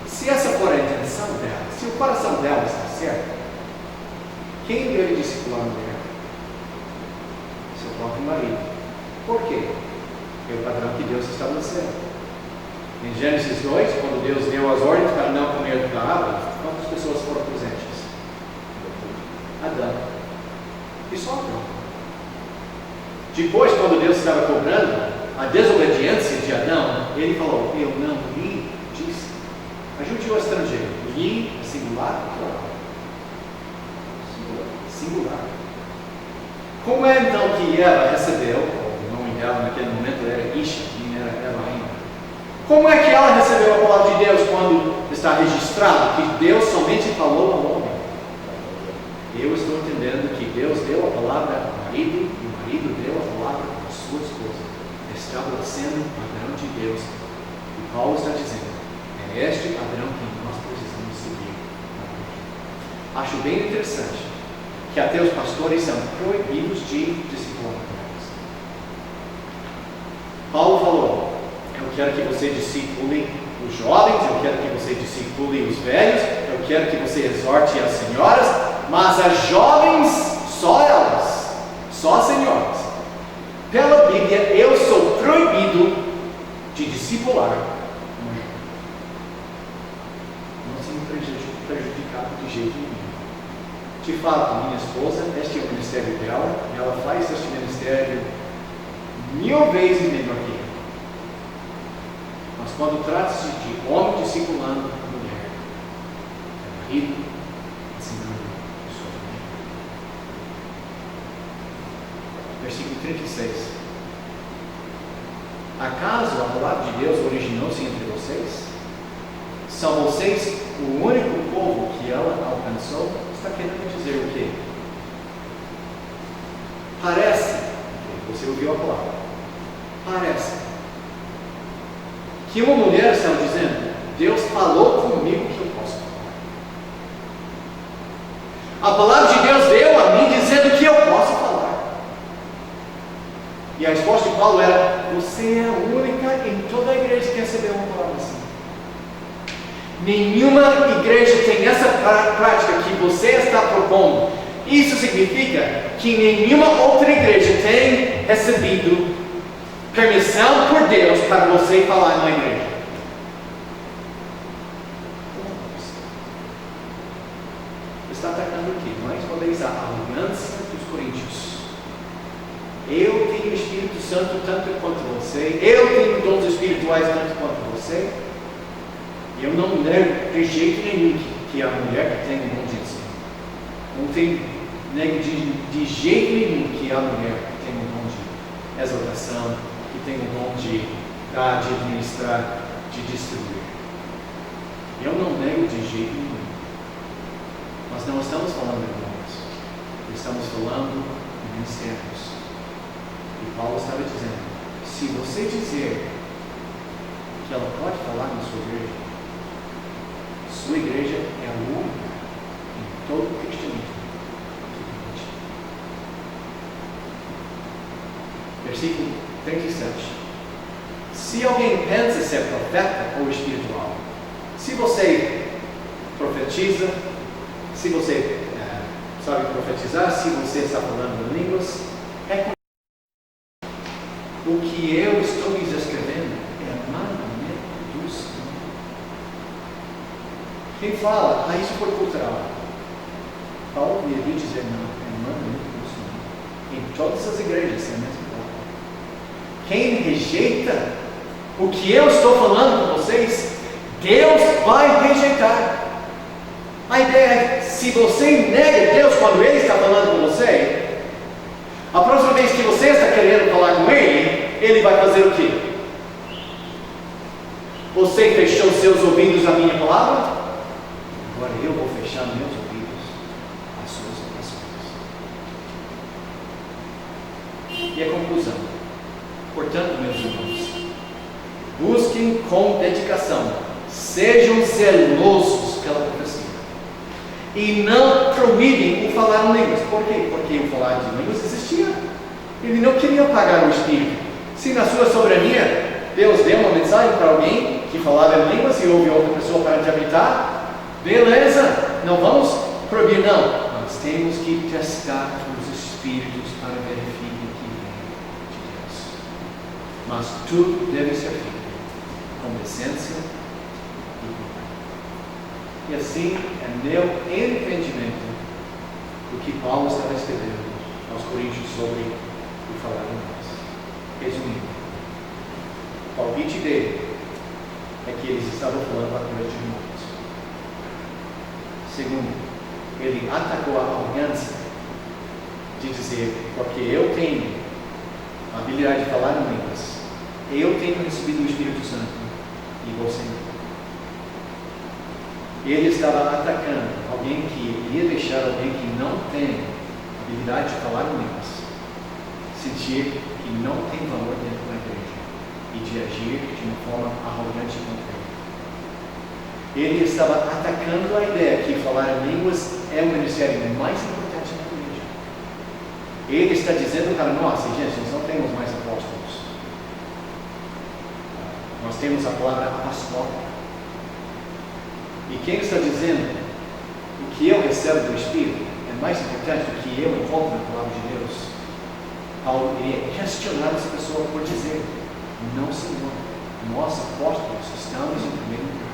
se essa for a intenção dela, se o coração dela está certo, quem deve discipular a mulher? Seu próprio marido. Por quê? É o padrão que Deus estabeleceu. Em Gênesis 2, quando Deus deu as ordens para não comer da árvore, quantas pessoas foram presentes? Adão. E só Adão. Depois, quando Deus estava cobrando a desobediência de Adão, ele falou, eu não lhe disse. Ajude o estrangeiro. Lhe, singular, plural. Singular. Como é então que ela recebeu, o nome dela naquele momento era Isha, e era ela ainda. Como é que ela recebeu a palavra de Deus quando está registrado que Deus somente falou ao homem? Eu estou entendendo que Deus deu a palavra ao marido, e o marido deu a palavra à sua esposa, estabelecendo o padrão de Deus. E Paulo está dizendo, é este padrão que nós precisamos seguir. Acho bem interessante que até os pastores são proibidos de discipular mulheres. Paulo falou, eu quero que você discipule os jovens, eu quero que você discipule os velhos, eu quero que você exorte as senhoras, mas as jovens, só elas, só as senhoras. Pela Bíblia, eu sou proibido de discipular uma jovem. Não sendo prejudicado de jeito nenhum. De fato, minha esposa, este é o ministério dela, e ela faz este ministério 1000 vezes melhor que eu. Mas quando trata-se de homem discipulando a mulher, marido, ensinando a sua família. Versículo 36. Acaso a palavra de Deus originou-se entre vocês? São vocês o único povo que ela alcançou? Está querendo dizer o quê? Parece, você ouviu a palavra, parece que uma mulher estava dizendo: Deus falou comigo que eu posso falar. A palavra de Deus veio a mim dizendo que eu posso falar. E a resposta de Paulo era: você é a única em toda a igreja que recebeu uma palavra assim. Nenhuma igreja tem essa prática que você está propondo. Isso significa que nenhuma outra igreja tem recebido permissão por Deus para você falar na igreja. Está atacando aqui, mais uma vez, a arrogância dos coríntios. Eu tenho o Espírito Santo tanto quanto você, eu tenho dons espirituais tanto quanto você. E eu não nego de jeito nenhum que a mulher que tem o dom de ensino. Não nego de jeito nenhum que a mulher que tem o dom de exaltação, que tem o dom de dar, de administrar, de distribuir. Eu não nego de jeito nenhum. Nós não estamos falando de dons, estamos falando de ministérios. E Paulo estava dizendo: se você dizer que ela pode falar na sua igreja é a única em todo o cristianismo que permite. Versículo 37. Se alguém pensa ser profeta ou espiritual, se você profetiza, se você sabe profetizar, se você está falando em línguas, o que eu estou lhes escrevendo é mandamento do Senhor. Quem fala, isso foi cultural. Paulo iria dizer: não, é mandamento do Senhor. Em todas as igrejas é a mesma coisa. Quem rejeita o que eu estou falando com vocês, Deus vai rejeitar. A ideia é: se você nega Deus quando Ele está falando com você, a próxima vez que você está querendo falar com Ele, Ele vai fazer o quê? Você fechou seus ouvidos à minha palavra? Agora eu vou fechar meus ouvidos às suas orações. E a conclusão. Portanto, meus irmãos, busquem com dedicação, sejam zelosos pela profecia. E não proíbem o falar em línguas. Por quê? Porque o falar de línguas existia. Ele não queria apagar o Espírito. Se na sua soberania Deus deu uma mensagem para alguém que falava em línguas e houve outra pessoa para interpretar, beleza, não vamos proibir, não. Nós temos que testar os Espíritos para verificar que vem de Deus. Mas tudo deve ser feito com decência e cuidado. E assim é meu entendimento do que Paulo estava escrevendo aos Coríntios sobre o falar em línguas. Resumindo, o palpite dele é que eles estavam falando a coisa de mortos. Segundo, ele atacou a arrogância de dizer: porque eu tenho a habilidade de falar em línguas, eu tenho recebido o Espírito Santo e você não. Ele estava atacando alguém que iria deixar alguém que não tem habilidade de falar em línguas sentir que não tem valor dentro da igreja e de agir de uma forma arrogante contra ele. Ele estava atacando a ideia que falar em línguas é o ministério mais importante na igreja. Ele está dizendo para nós: gente, nós não temos mais apóstolos, nós temos a palavra apostólica. E quem está dizendo o que eu recebo do Espírito é mais importante do que eu encontro na palavra de Deus? Paulo iria questionar essa pessoa por dizer: não, Senhor, nós apóstolos estamos em primeiro lugar.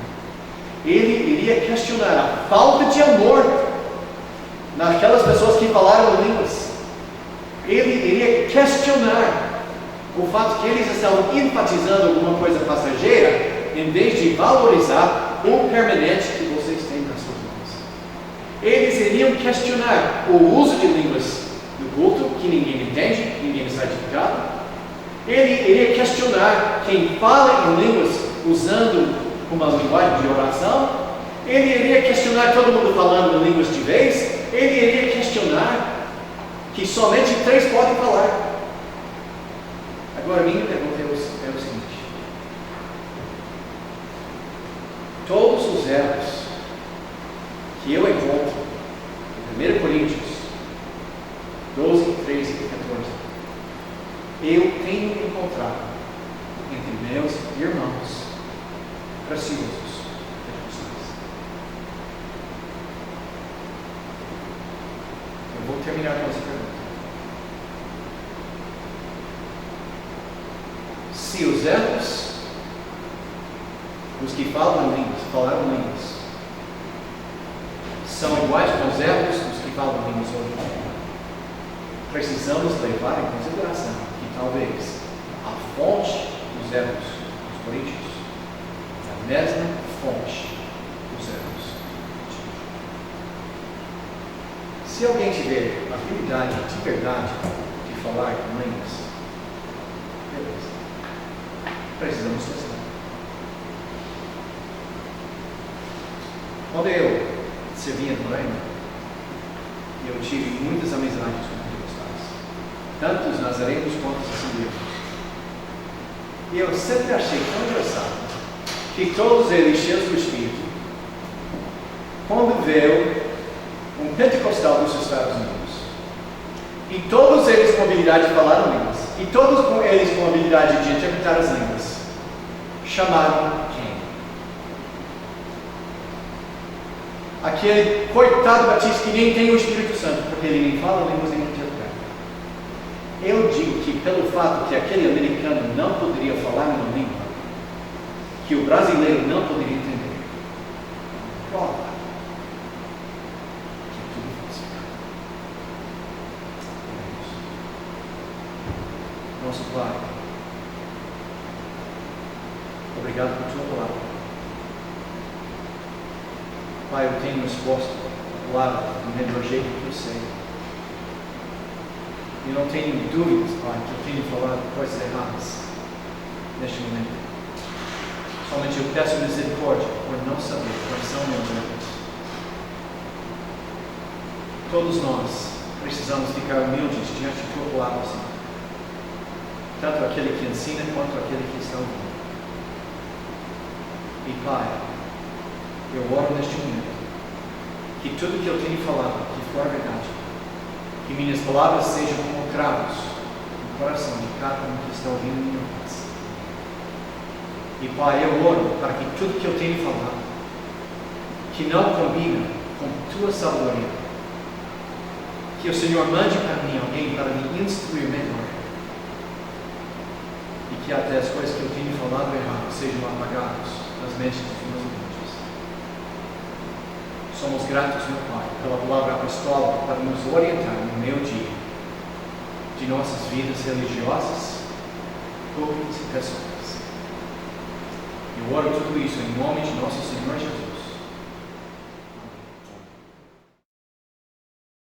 Ele iria questionar a falta de amor naquelas pessoas que falaram em línguas. Ele iria questionar o fato que eles estavam enfatizando alguma coisa passageira em vez de valorizar o permanente que vocês têm nas suas mãos. eles iriam questionar o uso de línguas do culto, que ninguém entende, ninguém está edificado. Ele iria questionar quem fala em línguas usando uma linguagem de oração. Ele iria questionar todo mundo falando em línguas de vez. Ele iria questionar que somente 3 podem falar. Agora, minha pergunta é o seguinte: todos os erros que eu encontro em 1 Coríntios 12, 13 e 14, eu tenho encontrado entre meus irmãos preciosos pentecostais. Eu vou terminar com essa pergunta. Se os erros dos que falaram línguas são iguais com os erros dos que falam línguas hoje, precisamos levar em consideração que talvez a fonte dos erros dos políticos é a mesma fonte dos erros. Se alguém tiver a habilidade de verdade de falar em línguas, beleza, precisamos testar. Quando eu servia no Reino, eu tive muitas amizades com tanto os nazarenos quanto os assembleiros. E eu sempre achei tão engraçado que todos eles, cheios do Espírito, quando veio um pentecostal dos Estados Unidos, e todos eles com habilidade de falar línguas, e todos eles com habilidade de interpretar as línguas, chamaram quem? Aquele coitado batista que nem tem o Espírito Santo, porque ele nem fala línguas nem interpreta. Eu digo que pelo fato que aquele americano não poderia falar uma língua que o brasileiro não poderia entender, prova que tudo é falsificado. Nosso Pai, obrigado por tua palavra. Pai, eu tenho exposto a palavra do melhor jeito que eu sei. E não tenho dúvidas, Pai, que eu tenho falado coisas erradas neste momento. Somente eu peço misericórdia por não saber quais são meus erros. Todos nós precisamos ficar humildes diante de tua palavra, Senhor. Tanto aquele que ensina quanto aquele que está ouvindo. E Pai, eu oro neste momento que tudo que eu tenho falado, que for verdade, que minhas palavras sejam como cravos no coração de cada um que está ouvindo minha voz. E Pai, eu oro para que tudo que eu tenho falado, que não combina com tua sabedoria, que o Senhor mande para mim alguém para me instruir melhor. E que até as coisas que eu tenho falado errado sejam apagadas das mentes dos meus ouvintes. Somos gratos, meu Pai, pela palavra apostólica para nos orientar no meio dia de nossas vidas religiosas, públicas e pessoais. Eu oro tudo isso em nome de nosso Senhor Jesus.